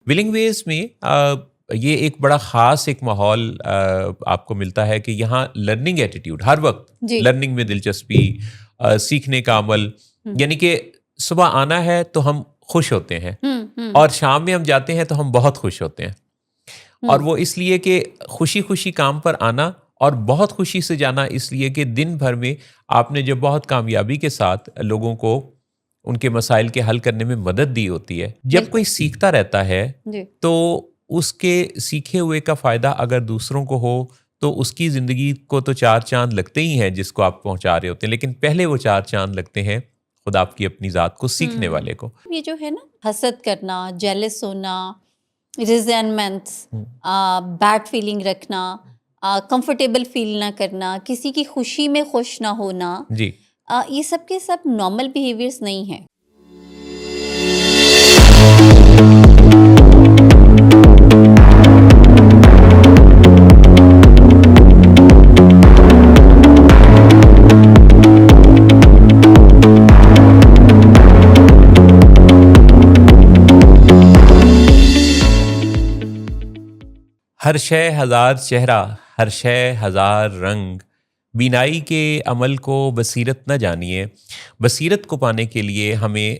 Willing ways में ये एक बड़ा ख़ास एक माहौल आपको मिलता है कि यहाँ लर्निंग एटीट्यूड हर वक्त, जी। लर्निंग में दिलचस्पी, सीखने का अमल, यानी कि सुबह आना है तो हम खुश होते हैं और शाम में हम जाते हैं तो हम बहुत खुश होते हैं। और वो इसलिए कि खुशी खुशी काम पर आना और बहुत खुशी से जाना, इसलिए कि दिन भर में आपने जब बहुत कामयाबी के साथ लोगों को उनके मसाइल के हल करने में मदद दी होती है। जब बिल्कुल। कोई सीखता रहता है जी। तो उसके सीखे हुए का फ़ायदा अगर दूसरों को हो तो उसकी ज़िंदगी को तो चार चांद लगते ही हैं जिसको आप पहुंचा रहे होते हैं, लेकिन पहले वो चार चांद लगते हैं खुद आपकी अपनी ज़ात को सीखने वाले को। ये जो है ना, हसद करना, जेलस होना, रिजेंटमेंट्स, बैड फीलिंग रखना, कंफर्टेबल फील ना करना, किसी की खुशी में खुश ना होना, जी। ये सब के सब नॉर्मल बिहेवियर्स नहीं है। हर शय हज़ार चेहरा, हर शय हज़ार रंग, बीनाई के अमल को बसीरत न जानिए। बसीरत को पाने के लिए हमें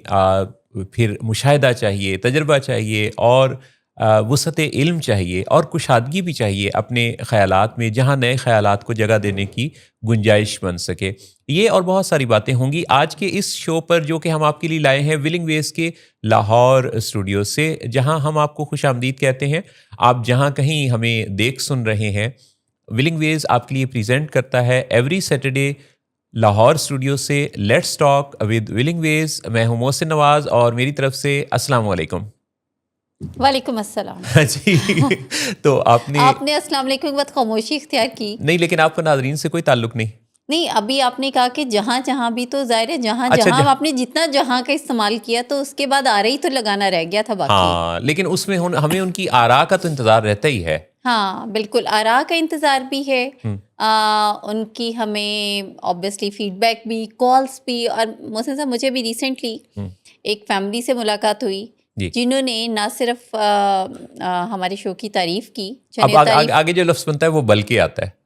फिर मुशाहिदा चाहिए, तजर्बा चाहिए और वुसअत इल्म चाहिए और कुशादगी भी चाहिए अपने ख़यालात में, जहाँ नए ख़यालात को जगह देने की गुंजाइश बन सके। ये और बहुत सारी बातें होंगी आज के इस शो पर, जो कि हम आपके लिए लाए हैं विलिंग वेज के लाहौर स्टूडियो से, जहाँ हम आपको खुश आमदीद कहते हैं। आप जहाँ कहीं हमें देख सुन रहे हैं, विलिंग वेज आपके लिए प्रेजेंट करता है एवरी सैटरडे लाहौर स्टूडियो से let's talk with willing ways. मैं हूँ मोहसिन नवाज और मेरी तरफ से अस्सलाम वालेकुम। वालेकुम अस्सलाम। जी। तो आपने अस्सलाम वालेकुम के बाद खामोशी इख्तियार की। नहीं, लेकिन आपका नाज़रीन से कोई ताल्लुक नहीं। नहीं, अभी आपने कहा कि जहाँ जहाँ भी, तो जाहिर है जहाँ अच्छा, जहाँ आपने जितना जहाँ का इस्तेमाल किया तो उसके बाद आ रही तो लगाना रह गया था बाकी। हाँ, लेकिन उसमें हमें उनकी आरा का तो इंतज़ार रहता ही है। हाँ बिल्कुल, आरा का इंतज़ार भी है। उनकी हमें ऑब्वियसली फीडबैक भी, कॉल्स भी। और मोहसिन साहब, मुझे भी रिसेंटली एक फैमिली से मुलाकात हुई जिन्होंने ना सिर्फ हमारे शो की तारीफ की, अब आगे जो लफ्ज़ बनता है वो बल्कि आता है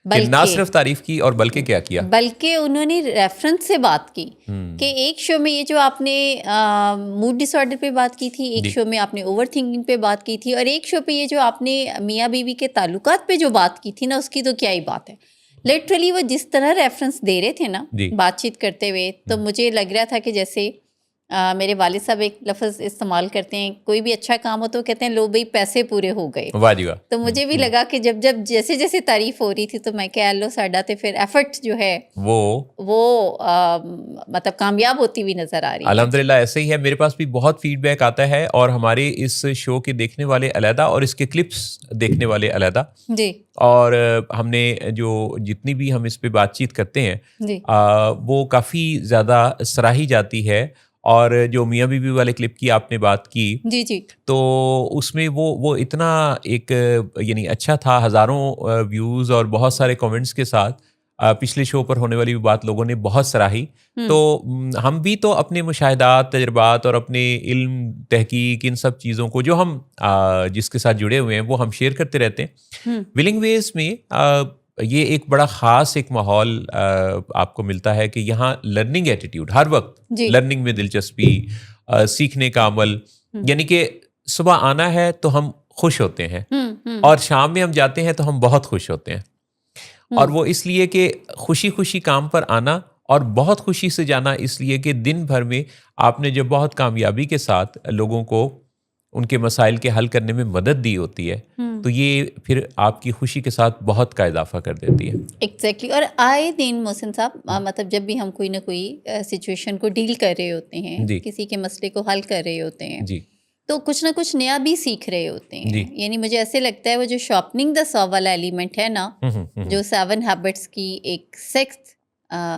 कि ना सिर्फ तारीफ की और बल्कि क्या किया, बल्कि उन्होंने रेफरेंस से बात की कि एक शो में ये जो आपने मूड डिसऑर्डर पे बात की थी, एक शो में आपने ओवर थिंकिंग पे बात की थी, और एक शो पे ये जो आपने मियाँ बीवी के ताल्लुकात पे जो बात की थी ना, उसकी तो क्या ही बात है। लिटरली वो जिस तरह रेफरेंस दे रहे थे ना बातचीत करते हुए, तो मुझे लग रहा था कि जैसे मेरे वालिद साहब एक लफ्ज़ इस्तेमाल करते हैं, कोई भी अच्छा काम हो तो कहते हैं लो भाई पैसे पूरे हो गए। वाह जी वाह। तो मुझे भी लगा कि जब जब जैसे जैसे तारीफ हो रही थी तो मैं क्या लो साडा तो फिर एफर्ट जो है वो मतलब कामयाब होती हुई नजर आ रही है। अल्हम्दुलिल्लाह ऐसे ही है। मेरे पास भी बहुत फीडबैक आता है और हमारे इस शो के देखने वाले अलहदा और इसके क्लिप्स देखने वाले अलहदा जी। और हमने जो जितनी भी हम इस पे बातचीत करते हैं वो काफ़ी ज़्यादा सराही जाती है। और जो मियाँ बीवी वाले क्लिप की आपने बात की जी जी, तो उसमें वो इतना एक यानी अच्छा था, हज़ारों व्यूज़ और बहुत सारे कमेंट्स के साथ पिछले शो पर होने वाली भी बात लोगों ने बहुत सराही। तो हम भी तो अपने मुशाहिदात, तजर्बात और अपने इल्म, तहकीक, इन सब चीज़ों को जो हम जिसके साथ जुड़े हुए हैं वो हम शेयर करते रहते हैं। विलिंग वेज में ये एक बड़ा ख़ास एक माहौल आपको मिलता है कि यहाँ लर्निंग एटीट्यूड हर वक्त, लर्निंग में दिलचस्पी, सीखने का अमल, यानी कि सुबह आना है तो हम खुश होते हैं और शाम में हम जाते हैं तो हम बहुत खुश होते हैं। और वो इसलिए कि खुशी खुशी काम पर आना और बहुत खुशी से जाना, इसलिए कि दिन भर में आपने जब बहुत कामयाबी के साथ लोगों को उनके मसाइल के हल करने में मदद दी होती है तो ये फिर आपकी खुशी के साथ बहुत का इजाफा कर देती है। एग्जैक्टली। और आए दिन मोहसिन साहब, मतलब जब भी हम कोई ना कोई सिचुएशन को डील कर रहे होते हैं, किसी के मसले को हल कर रहे होते हैं जी, तो कुछ ना कुछ नया भी सीख रहे होते हैं। यानी मुझे ऐसे लगता है वो जो शॉर्पनिंग द सॉ वाला एलिमेंट है ना, जो 7 हैबिट्स की एक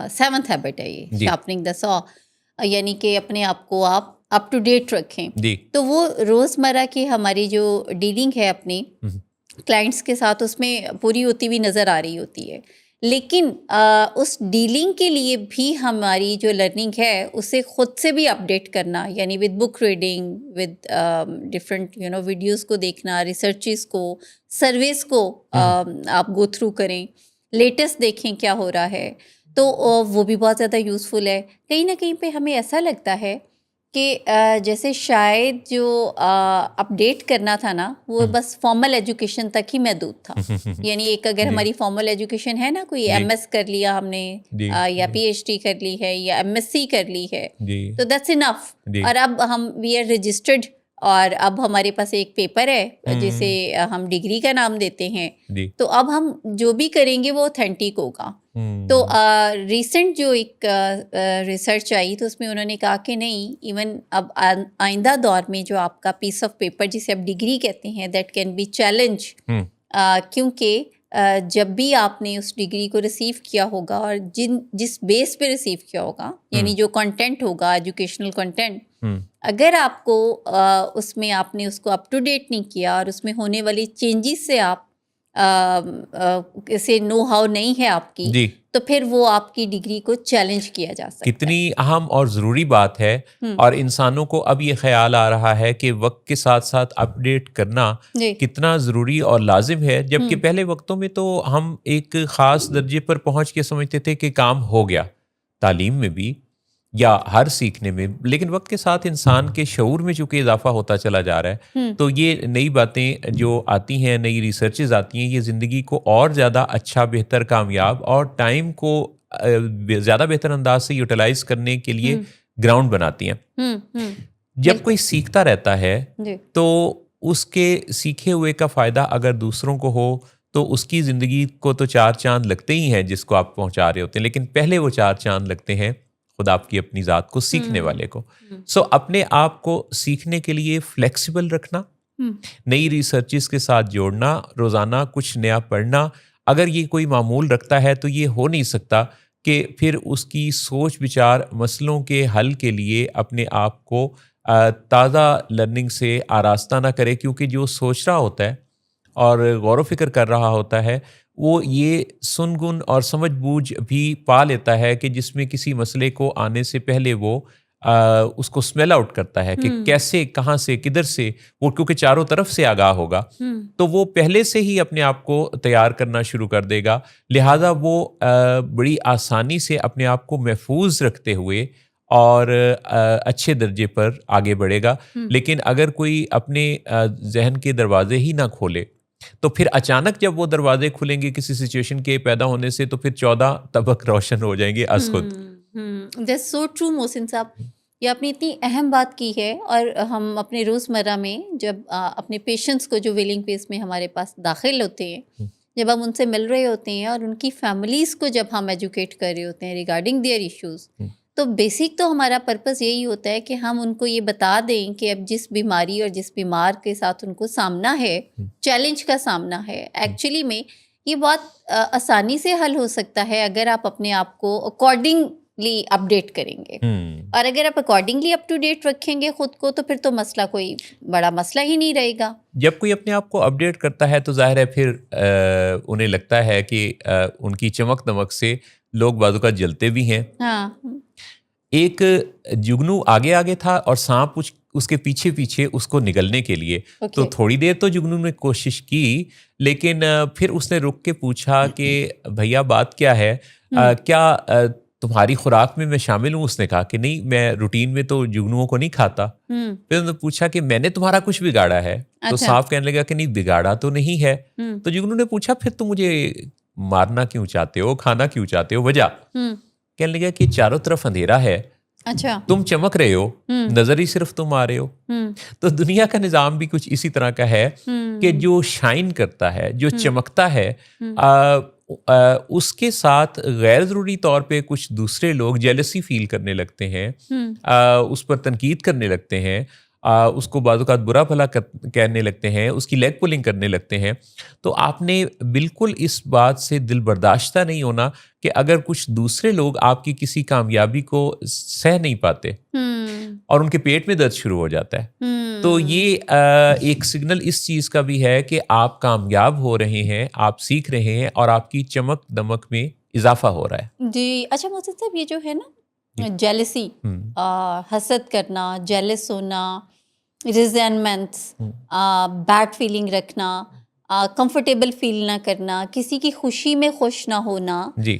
7th हैबिट है ये शॉर्पनिंग द सॉ, यानी कि अपने आप को आप अप टू डेट रखें। तो वो रोज़मर्रा की हमारी जो डीलिंग है अपनी क्लाइंट्स के साथ, उसमें पूरी होती हुई नज़र आ रही होती है। लेकिन उस डीलिंग के लिए भी हमारी जो लर्निंग है उसे खुद से भी अपडेट करना, यानी with book reading, with different videos को देखना, रिसर्चेस को, सर्वेस को आप गो थ्रू करें, लेटेस्ट देखें क्या हो रहा है, तो वो भी बहुत ज़्यादा यूज़फुल है। कहीं ना कहीं पे हमें ऐसा लगता है कि जैसे शायद जो अपडेट करना था ना वो बस फॉर्मल एजुकेशन तक ही महदूद था। यानी एक अगर हमारी फॉर्मल एजुकेशन है ना, कोई एमएस कर लिया हमने या पीएचडी कर ली है या एमएससी कर ली है, तो दैट्स इनफ। और अब हम वी आर रजिस्टर्ड और अब हमारे पास एक पेपर है जिसे हम डिग्री का नाम देते हैं, तो अब हम जो भी करेंगे वो ऑथेंटिक होगा। तो रिसेंट जो एक रिसर्च आई तो उसमें उन्होंने कहा कि नहीं, इवन अब आइंदा दौर में जो आपका पीस ऑफ पेपर जिसे आप डिग्री कहते हैं दैट कैन बी चैलेंज, क्योंकि जब भी आपने उस डिग्री को रिसीव किया होगा और जिस बेस पे रिसीव किया होगा, यानी जो कंटेंट होगा एजुकेशनल कंटेंट, अगर आपको उसमें आपने उसको अप टू डेट नहीं किया और उसमें होने वाली चेंजेस से आप से नो हाउ नहीं है आपकी, तो फिर वो आपकी डिग्री को चैलेंज किया जा सकता है। कितनी अहम और ज़रूरी बात है। और इंसानों को अब ये ख्याल आ रहा है कि वक्त के साथ साथ अपडेट करना कितना ज़रूरी और लाजिम है, जबकि पहले वक्तों में तो हम एक ख़ास दर्जे पर पहुंच के समझते थे कि काम हो गया, तालीम में भी या हर सीखने में। लेकिन वक्त के साथ इंसान के शऊर में चूंकि इजाफा होता चला जा रहा है, तो ये नई बातें जो आती हैं, नई रिसर्चेज आती हैं, ये ज़िंदगी को और ज़्यादा अच्छा, बेहतर, कामयाब और टाइम को ज़्यादा बेहतर अंदाज से यूटिलाइज करने के लिए ग्राउंड बनाती हैं। जब कोई सीखता रहता है तो उसके सीखे हुए का फ़ायदा अगर दूसरों को हो तो उसकी ज़िंदगी को तो 4 चांद लगते ही हैं जिसको आप पहुंचा रहे होते हैं, लेकिन पहले वो 4 चांद लगते हैं खुद आपकी अपनी ज़ात को सीखने वाले को। सो अपने आप को सीखने के लिए फ्लेक्सिबल रखना, नई रिसर्चेस के साथ जोड़ना, रोज़ाना कुछ नया पढ़ना। अगर ये कोई मामूल रखता है तो ये हो नहीं सकता कि फिर उसकी सोच विचार मसलों के हल के लिए अपने आप को ताज़ा लर्निंग से आरास्ता ना करे, क्योंकि जो सोच रहा होता है और गौर व फिक्र कर रहा होता है वो ये सुनगुन और समझ बूझ भी पा लेता है कि जिसमें किसी मसले को आने से पहले वो उसको स्मेल आउट करता है कि कैसे, कहाँ से, किधर से, वो क्योंकि चारों तरफ से आगाह होगा, तो वो पहले से ही अपने आप को तैयार करना शुरू कर देगा। लिहाजा वो बड़ी आसानी से अपने आप को महफूज रखते हुए और अच्छे दर्जे पर आगे बढ़ेगा। लेकिन अगर कोई अपने जहन के दरवाजे ही ना खोले तो फिर अचानक जब वो दरवाजे खुलेंगे किसी सिचुएशन के पैदा होने से, तो फिर 14 तबक रोशन हो जाएंगे अस खुद। दैट्स सो ट्रू मोहसिन साहब, ये आपने इतनी अहम बात की है। और हम अपने रोज़मर्रा में जब अपने पेशेंट्स को जो वेलिंग फेस में हमारे पास दाखिल होते हैं, जब हम उनसे मिल रहे होते हैं और उनकी फैमिलीज़ को जब हम एजुकेट कर रहे होते हैं रिगार्डिंग देयर इश्यूज़, तो बेसिक तो हमारा पर्पस यही होता है कि हम उनको ये बता दें कि अब जिस बीमारी और जिस बीमार के साथ उनको सामना है, चैलेंज का सामना है, एक्चुअली में ये बहुत आसानी से हल हो सकता है अगर आप अपने आप को अकॉर्डिंगली अपडेट करेंगे। और अगर आप अकॉर्डिंगली अप टू डेट रखेंगे खुद को, तो फिर तो मसला कोई बड़ा मसला ही नहीं रहेगा। जब कोई अपने आप को अपडेट करता है तो जाहिर है फिर उन्हें लगता है कि उनकी चमक दमक से लोग बाजू का जलते भी हैं। हाँ। एक जुगनू आगे आगे था और सांप उसके पीछे पीछे उसको निगलने के लिए। तो थोड़ी देर तो जुगनू ने कोशिश की, लेकिन फिर उसने रुक के पूछा कि भैया बात क्या है, क्या तुम्हारी खुराक में मैं शामिल हूँ? उसने कहा कि नहीं, मैं रूटीन में तो जुगनुओं को नहीं खाता। फिर उसने पूछा कि मैंने तुम्हारा कुछ बिगाड़ा है? तो सांप कहने लगा कि नहीं, बिगाड़ा तो नहीं है। तो जुगनू ने पूछा फिर तुम मुझे मारना क्यों चाहते हो, खाना क्यों चाहते हो, वजह? कहने लगा कि चारों तरफ अंधेरा है, अच्छा, तुम चमक रहे हो, नजर ही सिर्फ तुम आ रहे हो। तो दुनिया का निजाम भी कुछ इसी तरह का है कि जो शाइन करता है, जो चमकता है, उसके साथ गैर जरूरी तौर पे कुछ दूसरे लोग जेलसी फील करने लगते हैं, उस पर तनकीद करने लगते हैं, उसको बाज़-औक़ात बुरा भला कहने लगते हैं, उसकी लेग पुलिंग करने लगते हैं। तो आपने बिल्कुल इस बात से दिल बर्दाश्ता नहीं होना कि अगर कुछ दूसरे लोग आपकी किसी कामयाबी को सह नहीं पाते और उनके पेट में दर्द शुरू हो जाता है, तो ये एक सिग्नल इस चीज़ का भी है कि आप कामयाब हो रहे हैं, आप सीख रहे हैं और आपकी चमक दमक में इजाफा हो रहा है। जी। अच्छा मोहसिन साहब, ये जो है ना जेलसी, हसद करना, जेलस होना, रिजेंटमेंट्स, बैड फीलिंग रखना, कंफर्टेबल फील ना करना, किसी की खुशी में खुश ना होना, जी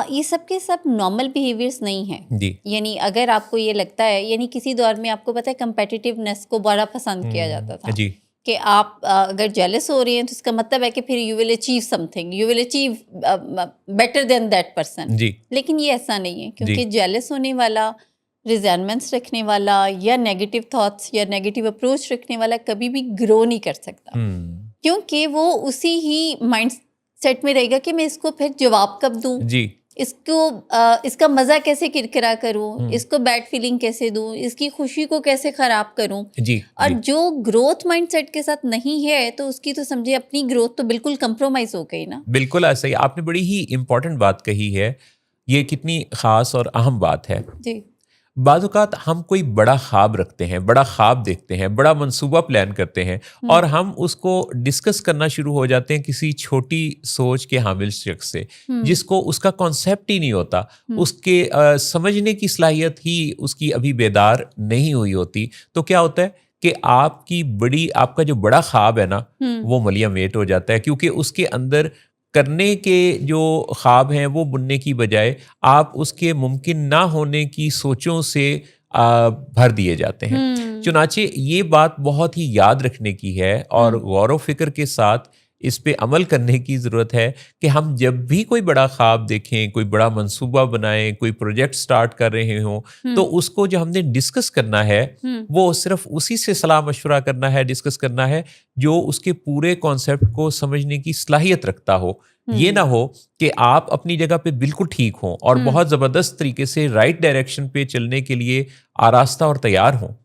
ये सब के सब नॉर्मल बिहेवियर्स नहीं हैं। जी यानी अगर आपको ये लगता है, यानी किसी दौर में आपको पता है कंपेटिटिवनेस को बड़ा पसंद किया जाता था जी कि आप अगर जेलस हो रहे हैं तो इसका मतलब है कि फिर you will achieve something, you will achieve better than that person. जी लेकिन ये ऐसा नहीं है, क्योंकि जी जेलस होने वाला, रिजेंटमेंट्स रखने वाला या नेगेटिव थॉट्स या नेगेटिव अप्रोच रखने वाला कभी भी ग्रो नहीं कर सकता, क्योंकि वो उसी ही माइंड सेट में रहेगा कि मैं इसको फिर जवाब कब दूं, जी इसको इसका मज़ा कैसे किरकिरा करूं, इसको बैड फीलिंग कैसे दूं, इसकी खुशी को कैसे ख़राब करूं। जी और जी जो ग्रोथ माइंडसेट के साथ नहीं है तो उसकी तो समझिए अपनी ग्रोथ तो बिल्कुल कंप्रोमाइज़ हो गई ना। बिल्कुल ऐसा ही आपने बड़ी ही इम्पोर्टेंट बात कही है। ये कितनी ख़ास और अहम बात है। जी। बाज़ औक़ात हम कोई बड़ा ख्वाब रखते हैं, बड़ा ख्वाब देखते हैं, बड़ा मंसूबा प्लान करते हैं और हम उसको डिस्कस करना शुरू हो जाते हैं किसी छोटी सोच के हामिल शख्स से, जिसको उसका कॉन्सेप्ट ही नहीं होता, उसके समझने की सलाहियत ही उसकी अभी बेदार नहीं हुई होती। तो क्या होता है कि आपका जो बड़ा ख्वाब है ना, वो मलिया मेट हो जाता है, क्योंकि उसके अंदर करने के जो ख्वाब हैं वो बुनने की बजाय आप उसके मुमकिन ना होने की सोचों से भर दिए जाते हैं। चुनाचे ये बात बहुत ही याद रखने की है और गौर व फिक्र के साथ इस पे अमल करने की ज़रूरत है कि हम जब भी कोई बड़ा ख्वाब देखें, कोई बड़ा मंसूबा बनाएं, कोई प्रोजेक्ट स्टार्ट कर रहे हों, तो उसको जो हमने डिस्कस करना है वो सिर्फ उसी से सलाह मशवरा करना है, डिस्कस करना है जो उसके पूरे कॉन्सेप्ट को समझने की सलाहियत रखता हो। ये ना हो कि आप अपनी जगह पे बिल्कुल ठीक हों और बहुत ज़बरदस्त तरीके से राइट डायरेक्शन पे चलने के लिए आरास्ता और तैयार हों,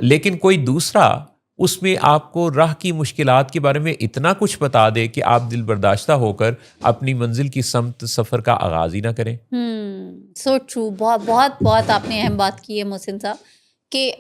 लेकिन कोई दूसरा उसमें आपको राह की मुश्किलात के बारे में इतना कुछ बता दे कि आप दिल बर्दाश्ता होकर अपनी मंजिल की समत सफ़र का आगाज़ ही ना करें। So true. बहुत बहुत बहुत आपने अहम बात की है मोहसिन साहब कि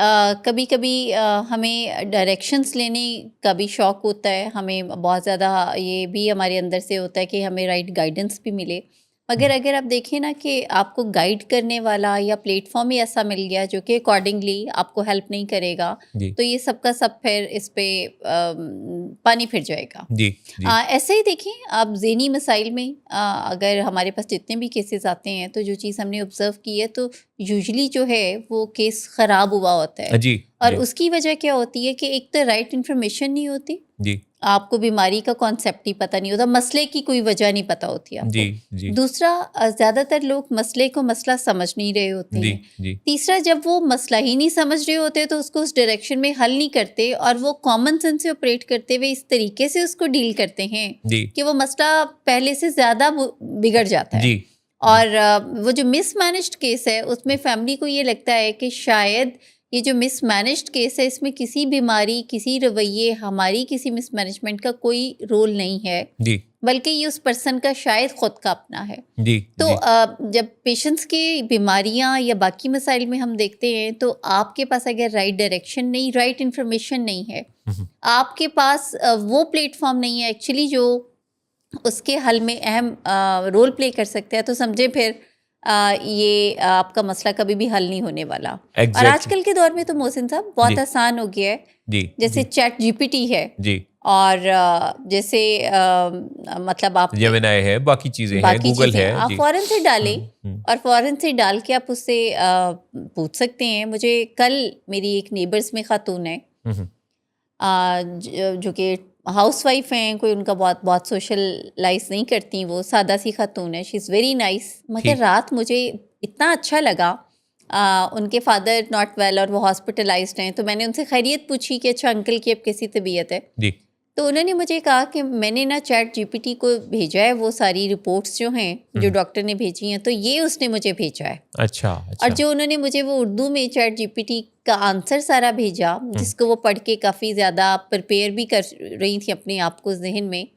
कभी कभी हमें डायरेक्शंस लेने का भी शौक़ होता है, हमें बहुत ज़्यादा ये भी हमारे अंदर से होता है कि हमें राइट गाइडेंस भी मिले। मगर अगर आप देखें ना कि आपको गाइड करने वाला या प्लेटफॉर्म ही ऐसा मिल गया जो कि अकॉर्डिंगली आपको हेल्प नहीं करेगा, तो ये सबका सब फिर इस पे पानी फिर जाएगा। जी जी ऐसे ही देखें आप ज़हनी मसाइल में, अगर हमारे पास जितने भी केसेस आते हैं तो जो चीज़ हमने ऑब्ज़र्व की है तो यूजुअली जो है वो केस ख़राब हुआ होता है। जी और जी उसकी वजह क्या होती है कि एक तो राइट इन्फॉर्मेशन नहीं होती, जी आपको बीमारी का कॉन्सेप्ट ही पता नहीं होता, मसले की कोई वजह नहीं पता होती आपको। जी जी दूसरा, ज़्यादातर लोग मसले को मसला समझ नहीं रहे होते जी हैं। जी तीसरा, जब वो मसला ही नहीं समझ रहे होते तो उसको उस डायरेक्शन में हल नहीं करते और वो कॉमन सेंस से ऑपरेट करते हुए इस तरीके से उसको डील करते हैं जी कि वो मसला पहले से ज़्यादा बिगड़ जाता है। जी और वो जो मिसमैनेज्ड केस है उसमें फैमिली को ये लगता है कि शायद ये जो मिसमैनेज्ड केस है इसमें किसी बीमारी, किसी रवैये, हमारी किसी मिसमैनेजमेंट का कोई रोल नहीं है, जी बल्कि ये उस पर्सन का शायद खुद का अपना है। जी तो जी जब पेशेंट्स की बीमारियां या बाकी मसाइल में हम देखते हैं तो आपके पास अगर राइट डायरेक्शन नहीं, राइट इन्फॉर्मेशन नहीं है, आपके पास वो प्लेटफॉर्म नहीं है एक्चुअली जो उसके हल में अहम रोल प्ले कर सकते हैं, तो समझे फिर ये आपका मसला कभी भी हल नहीं होने वाला। और Exactly. आजकल के दौर में तो मोहसिन साहब बहुत जी आसान हो गया है, जी जैसे जी चैट जीपीटी है जी और जैसे मतलब आप जेमिनाई है, बाकी चीज़ें हैं, बाकी गूगल चीज़ें है। आप जी फ़ौरन से डालें और फ़ौरन से डाल के आप उससे पूछ सकते हैं। मुझे कल मेरी एक नेबर्स में ख़ातून है हम्म, जो कि हाउसवाइफ हैं, कोई उनका बहुत बहुत सोशलाइज नहीं करती, वो सादा सी खातून है, शी इज़ वेरी नाइस। मगर ठीक रात मुझे इतना अच्छा लगा, उनके फादर नॉट वेल और वो हॉस्पिटलाइज्ड हैं, तो मैंने उनसे खैरियत पूछी कि अच्छा अंकल की अब कैसी तबीयत है। जी तो उन्होंने मुझे कहा कि मैंने ना चैट जीपीटी को भेजा है वो सारी रिपोर्ट्स जो हैं जो डॉक्टर ने भेजी हैं, तो ये उसने मुझे भेजा है। अच्छा और अच्छा जो उन्होंने मुझे वो उर्दू में चैट जीपीटी का आंसर सारा भेजा, जिसको वो पढ़ के काफ़ी ज़्यादा प्रिपेयर भी कर रही थी अपने आप को जहन में,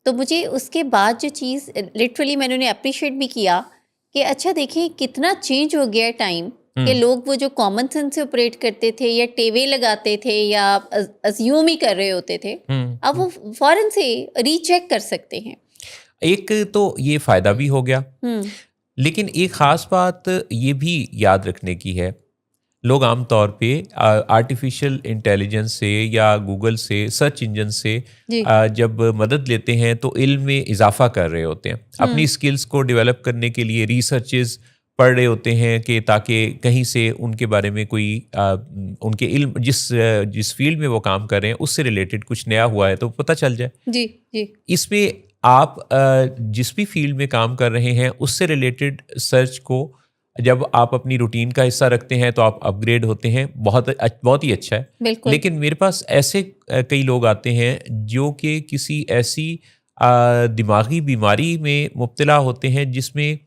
तो मुझे उसके बाद जो चीज़ लिटरली मैंने उन्हें अप्रिशिएट भी किया कि अच्छा देखें कितना चेंज हो गया टाइम, कि लोग वो जो कॉमन सेंस से ऑपरेट करते थे या टेवे लगाते थे या अज्यूम ही कर रहे होते थे, अब वो फ़ौरन से रीचेक कर सकते हैं। एक तो ये फ़ायदा भी हो गया, लेकिन एक ख़ास बात ये भी याद रखने की है, लोग आमतौर पे आर्टिफिशियल इंटेलिजेंस से या गूगल से, सर्च इंजन से जी। जब मदद लेते हैं तो इल्म में इजाफा कर रहे होते हैं, अपनी स्किल्स को डेवलप करने के लिए रिसर्चेस पढ़ रहे होते हैं कि ताकि कहीं से उनके बारे में कोई उनके इल्म जिस फील्ड में वो काम कर रहे हैं उससे रिलेटेड कुछ नया हुआ है तो पता चल जाए। जी जी। इसमें आप जिस भी फील्ड में काम कर रहे हैं उससे रिलेटेड सर्च को जब आप अपनी रूटीन का हिस्सा रखते हैं तो आप अपग्रेड होते हैं, बहुत ही अच्छा है। बिल्कुल। लेकिन मेरे पास ऐसे कई लोग आते हैं जो कि किसी ऐसी दिमागी बीमारी में मुब्तला होते हैं जिसमें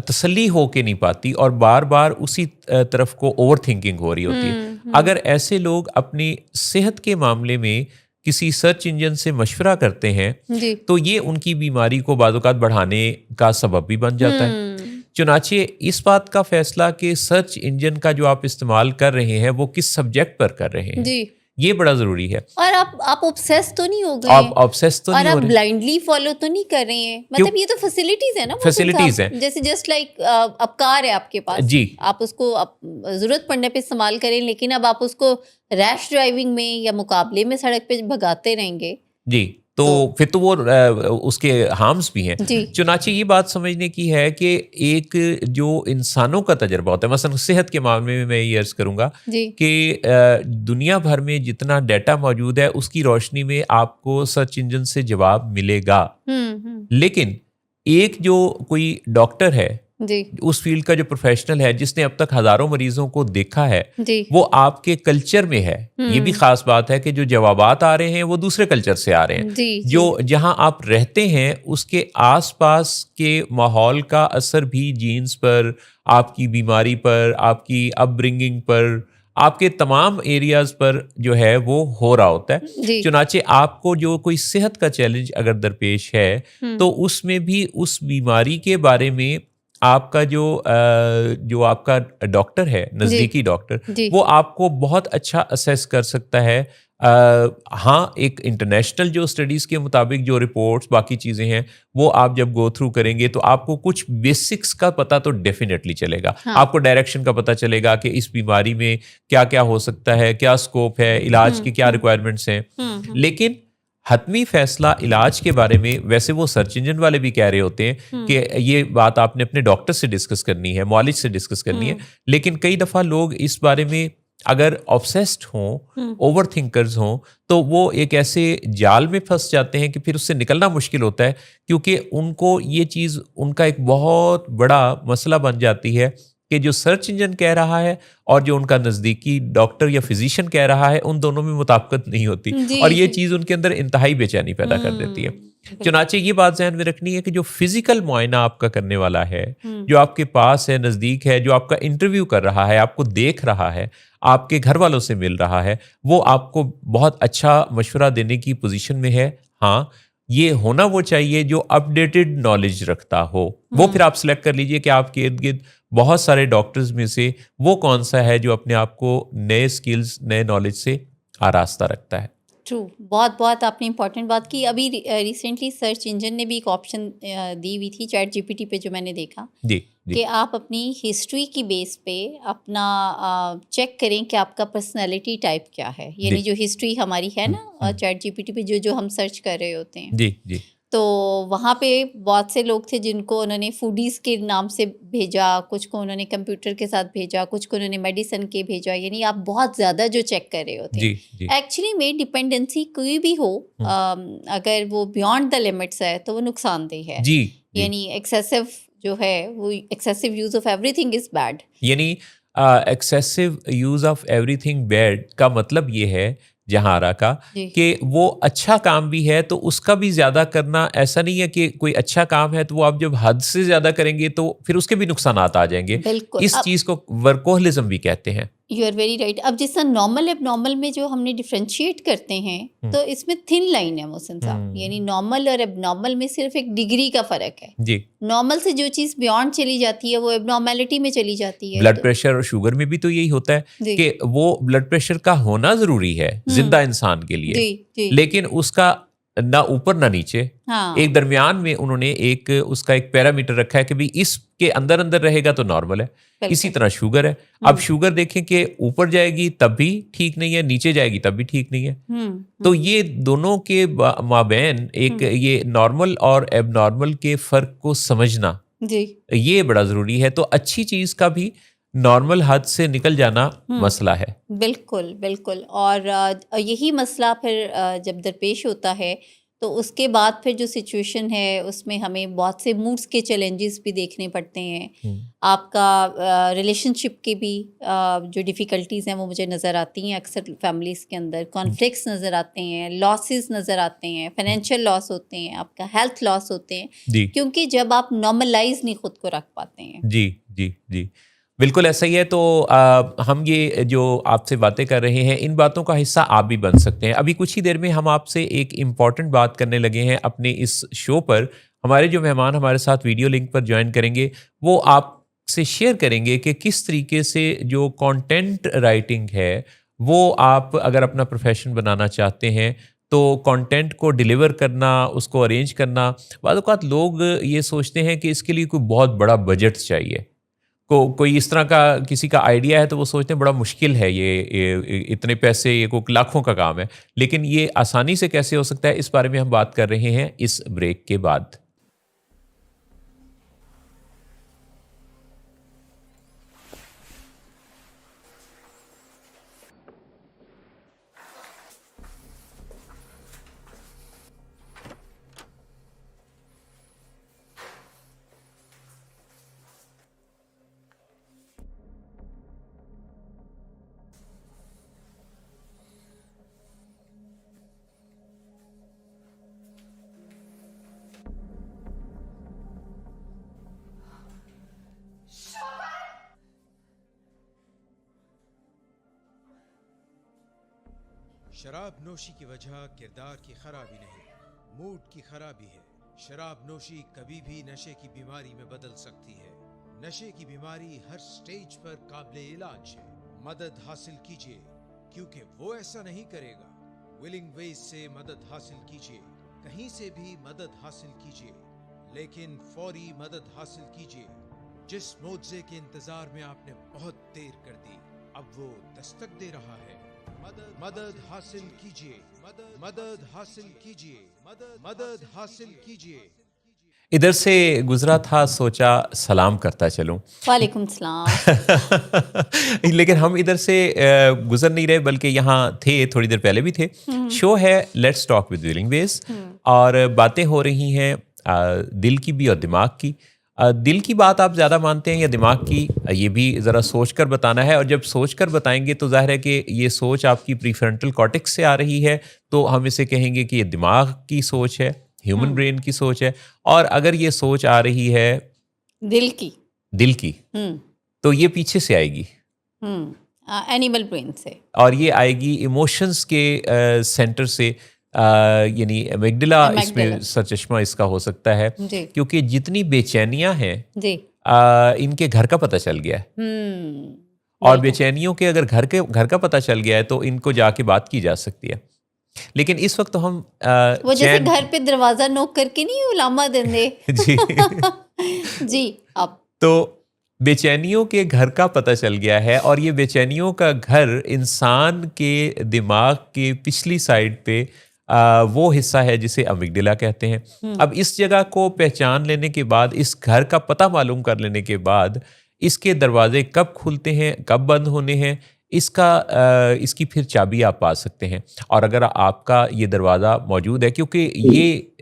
तसल्ली हो के नहीं पाती और बार बार उसी तरफ को ओवर थिंकिंग हो रही होती है। अगर ऐसे लोग अपनी सेहत के मामले में किसी सर्च इंजन से मशवरा करते हैं जी। तो ये उनकी बीमारी को बाज़-औक़ात बढ़ाने का सबब भी बन जाता है। चुनाचे इस बात का फैसला कि सर्च इंजन का जो आप इस्तेमाल कर रहे हैं वो किस सब्जेक्ट पर कर रहे हैं, जी। ये बड़ा ज़रूरी है। और आप ऑब्सेस तो नहीं हो गए, आप ऑब्सेस तो नहीं हो और रहे, आप ब्लाइंडली फॉलो तो नहीं कर रहे हैं, मतलब ये तो फैसिलिटीज है ना, फैसिलिटीज हैं, जैसे जस्ट लाइक अब कार है आपके पास जी, आप उसको जरूरत पड़ने पे इस्तेमाल करें, लेकिन अब आप उसको रैश ड्राइविंग में या मुकाबले में सड़क पे भगाते रहेंगे जी, तो फिर तो वो उसके हार्म्स भी हैं। चुनाचे ये बात समझने की है कि एक जो इंसानों का तजर्बा होता है, मसलन सेहत के मामले में मैं ये अर्ज करूंगा कि दुनिया भर में जितना डाटा मौजूद है उसकी रोशनी में आपको सर्च इंजन से जवाब मिलेगा। लेकिन एक जो कोई डॉक्टर है जी, उस फील्ड का जो प्रोफेशनल है जिसने अब तक हजारों मरीजों को देखा है जी, वो आपके कल्चर में है। ये भी खास बात है कि जो जवाबात आ रहे हैं वो दूसरे कल्चर से आ रहे हैं। जी, जो जहां आप रहते हैं उसके आसपास के माहौल का असर भी जीन्स पर, आपकी बीमारी पर, आपकी अपब्रिंगिंग पर, आपके तमाम एरियाज पर जो है वो हो रहा होता है। चुनाचे आपको जो कोई सेहत का चैलेंज अगर दरपेश है तो उसमें भी उस बीमारी के बारे में आपका जो आपका डॉक्टर है, नज़दीकी डॉक्टर, वो आपको बहुत अच्छा असेस कर सकता है। हाँ, एक इंटरनेशनल जो स्टडीज़ के मुताबिक जो रिपोर्ट्स बाकी चीज़ें हैं वो आप जब गो थ्रू करेंगे तो आपको कुछ बेसिक्स का पता तो डेफिनेटली चलेगा। हाँ। आपको डायरेक्शन का पता चलेगा कि इस बीमारी में क्या क्या हो सकता है, क्या स्कोप है, इलाज की क्या रिक्वायरमेंट्स हैं। लेकिन हतमी फैसला इलाज के बारे में वैसे वो सर्च इंजन वाले भी कह रहे होते हैं कि ये बात आपने अपने डॉक्टर से डिस्कस करनी है, मौलिज से डिस्कस करनी है। लेकिन कई दफ़ा लोग इस बारे में अगर ऑब्सेस्ड हों, ओवर थिंकर्स हों, तो वो एक ऐसे जाल में फंस जाते हैं कि फिर उससे निकलना मुश्किल होता है, क्योंकि उनको ये चीज़ उनका एक बहुत बड़ा मसला बन जाती है कि जो सर्च इंजन कह रहा है और जो उनका नज़दीकी डॉक्टर या फिजिशियन कह रहा है उन दोनों में मुताबिकत नहीं होती और ये चीज़ उनके अंदर इंतहाई बेचैनी पैदा कर देती है। चुनाचे ये बात ज़हन में रखनी है कि जो फिजिकल मुआयना आपका करने वाला है, जो आपके पास है, नज़दीक है, जो आपका इंटरव्यू कर रहा है, आपको देख रहा है, आपके घर वालों से मिल रहा है, वो आपको बहुत अच्छा मशवरा देने की पोजीशन में है। हाँ, ये होना वो चाहिए जो अपडेटेड नॉलेज रखता हो। वो फिर आप सिलेक्ट कर लीजिए कि आपके इर्द गिर्द बहुत सारे डॉक्टर्स में से वो कौन सा है जो अपने आप को नए स्किल्स, नए नॉलेज से आरास्ता रखता है। ट्रू, बहुत आपने इंपॉर्टेंट बात की। अभी रिसेंटली सर्च इंजन ने भी एक ऑप्शन दी हुई थी चैट जीपीटी पे, जो मैंने देखा जी, कि आप अपनी हिस्ट्री की बेस पे अपना चेक करें कि आपका पर्सनालिटी टाइप क्या है, यानी जो हिस्ट्री हमारी है ना चैट जीपीटी पे जो हम सर्च कर रहे होते हैं। जी जी। तो वहाँ पे बहुत से लोग थे जिनको उन्होंने फूडीज़ के नाम से भेजा, कुछ को उन्होंने कंप्यूटर के साथ भेजा, कुछ को उन्होंने मेडिसिन के भेजा, यानी आप बहुत ज़्यादा जो चेक कर रहे होते हैं। एक्चुअली में डिपेंडेंसी कोई भी हो, अगर वो बियॉन्ड द लिमिट्स है तो वो नुकसानदेह है। यानी एक्सेसिव जो है वो excessive use of everything is bad. यानी excessive use of everything bad का मतलब ये है जहारा का कि वो अच्छा काम भी है तो उसका भी ज्यादा करना, ऐसा नहीं है कि कोई अच्छा काम है तो वो आप जब हद से ज्यादा करेंगे तो फिर उसके भी नुकसानात आ जाएंगे। इस चीज को वर्कोहलिज्म भी कहते हैं। You are very right. अब जिस तरह नॉर्मल एबनॉर्मल में जो हमने डिफरेंशिएट करते हैं तो इसमें थिन लाइन है मोहसिन साहब, यानी नॉर्मल और एबनॉर्मल में सिर्फ एक डिग्री का फर्क है। जी, नॉर्मल से जो चीज बियॉन्ड चली जाती है वो एबनॉर्मलिटी में चली जाती है। ब्लड प्रेशर और शुगर में भी तो यही होता है कि वो ब्लड प्रेशर का होना जरूरी है जिंदा इंसान के लिए, लेकिन उसका ना ऊपर ना नीचे, हाँ एक दरमियान में उन्होंने एक उसका एक पैरामीटर रखा है कि भाई इसके अंदर अंदर रहेगा तो नॉर्मल है। इसी बिल्कुल तरह शुगर है, अब शुगर देखें कि ऊपर जाएगी तब भी ठीक नहीं है, नीचे जाएगी तब भी ठीक नहीं है। तो ये दोनों के माबैन एक ये नॉर्मल और एबनॉर्मल के फ़र्क को समझना जी ये बड़ा ज़रूरी है। तो अच्छी चीज़ का भी नॉर्मल हद से निकल जाना मसला है। बिल्कुल बिल्कुल। और यही मसला फिर जब दरपेश होता है तो उसके बाद फिर जो सिचुएशन है उसमें हमें बहुत से मूड्स के चैलेंजेस भी देखने पड़ते हैं। आपका रिलेशनशिप के भी जो डिफ़िकल्टीज़ हैं वो मुझे नज़र आती हैं अक्सर फैमिलीज़ के अंदर, कॉन्फ्लिक्ट्स नज़र आते हैं, लॉसेस नज़र आते हैं, फाइनेंशियल लॉस होते हैं, आपका हेल्थ लॉस होते हैं, जी क्योंकि जब आप नॉर्मलाइज नहीं खुद को रख पाते हैं। जी जी जी, बिल्कुल ऐसा ही है। तो हम ये जो आपसे बातें कर रहे हैं इन बातों का हिस्सा आप भी बन सकते हैं। अभी कुछ ही देर में हम आपसे एक इम्पॉर्टेंट बात करने लगे हैं अपने इस शो पर। हमारे जो मेहमान हमारे साथ वीडियो लिंक पर ज्वाइन करेंगे वो आपसे शेयर करेंगे कि किस तरीके से जो कंटेंट राइटिंग है वो आप अगर अपना प्रोफेशन बनाना चाहते हैं तो कंटेंट को डिलीवर करना, उसको अरेंज करना, बाद औक़ात लोग ये सोचते हैं कि इसके लिए कोई बहुत बड़ा बजट चाहिए। कोई इस तरह का किसी का आइडिया है तो वो सोचते हैं बड़ा मुश्किल है ये इतने पैसे, ये कोई लाखों का काम है। लेकिन ये आसानी से कैसे हो सकता है, इस बारे में हम बात कर रहे हैं इस ब्रेक के बाद। शराब नोशी की वजह किरदार की खराबी नहीं, मूड की खराबी है। शराब नोशी कभी भी नशे की बीमारी में बदल सकती है। नशे की बीमारी हर स्टेज पर काबिले इलाज है। मदद हासिल कीजिए, क्योंकि वो ऐसा नहीं करेगा। विलिंग वेज से मदद हासिल कीजिए, कहीं से भी मदद हासिल कीजिए, लेकिन फौरी मदद हासिल कीजिए। जिस मुआवजे के इंतजार में आपने बहुत देर कर दी, अब वो दस्तक दे रहा है। मदद हासिल कीजिए, मदद हासिल कीजिए, मदद हासिल कीजिए। इधर से गुजरा था, सोचा सलाम करता चलूं। वालेकुम सलाम। लेकिन हम इधर से गुजर नहीं रहे, बल्कि यहाँ थे, थोड़ी देर पहले भी थे। शो है let's talk with willing ways और बातें हो रही हैं दिल की भी और दिमाग की। दिल की बात आप ज़्यादा मानते हैं या दिमाग की, ये भी ज़रा सोच कर बताना है। और जब सोच कर बताएंगे तो जाहिर है कि ये सोच आपकी प्रीफ्रंटल कॉर्टेक्स से आ रही है, तो हम इसे कहेंगे कि ये दिमाग की सोच है, ह्यूमन ब्रेन की सोच है। और अगर ये सोच आ रही है दिल की तो ये पीछे से आएगी, एनिमल ब्रेन से, और ये आएगी इमोशंस के सेंटर से, यानी एमिगडाला इसमें सरचश्मा इसका हो सकता है। क्योंकि जितनी बेचैनियां हैं इनके घर का पता चल गया है। और बेचैनियों के अगर घर का पता चल गया है तो इनको जाके बात की जा सकती है। लेकिन इस वक्त तो हम वो जैसे घर पे दरवाजा नोक करके नहीं उलामा देंगे जी जी। अब तो बेचैनियों के घर का पता चल गया है, और ये बेचैनियों का घर इंसान के दिमाग के पिछली साइड पे वो हिस्सा है जिसे अमिगडाला कहते हैं। अब इस जगह को पहचान लेने के बाद, इस घर का पता मालूम कर लेने के बाद, इसके दरवाजे कब खुलते हैं, कब बंद होने हैं, इसकी फिर चाबी आप पा सकते हैं। और अगर आपका ये दरवाज़ा मौजूद है, क्योंकि ये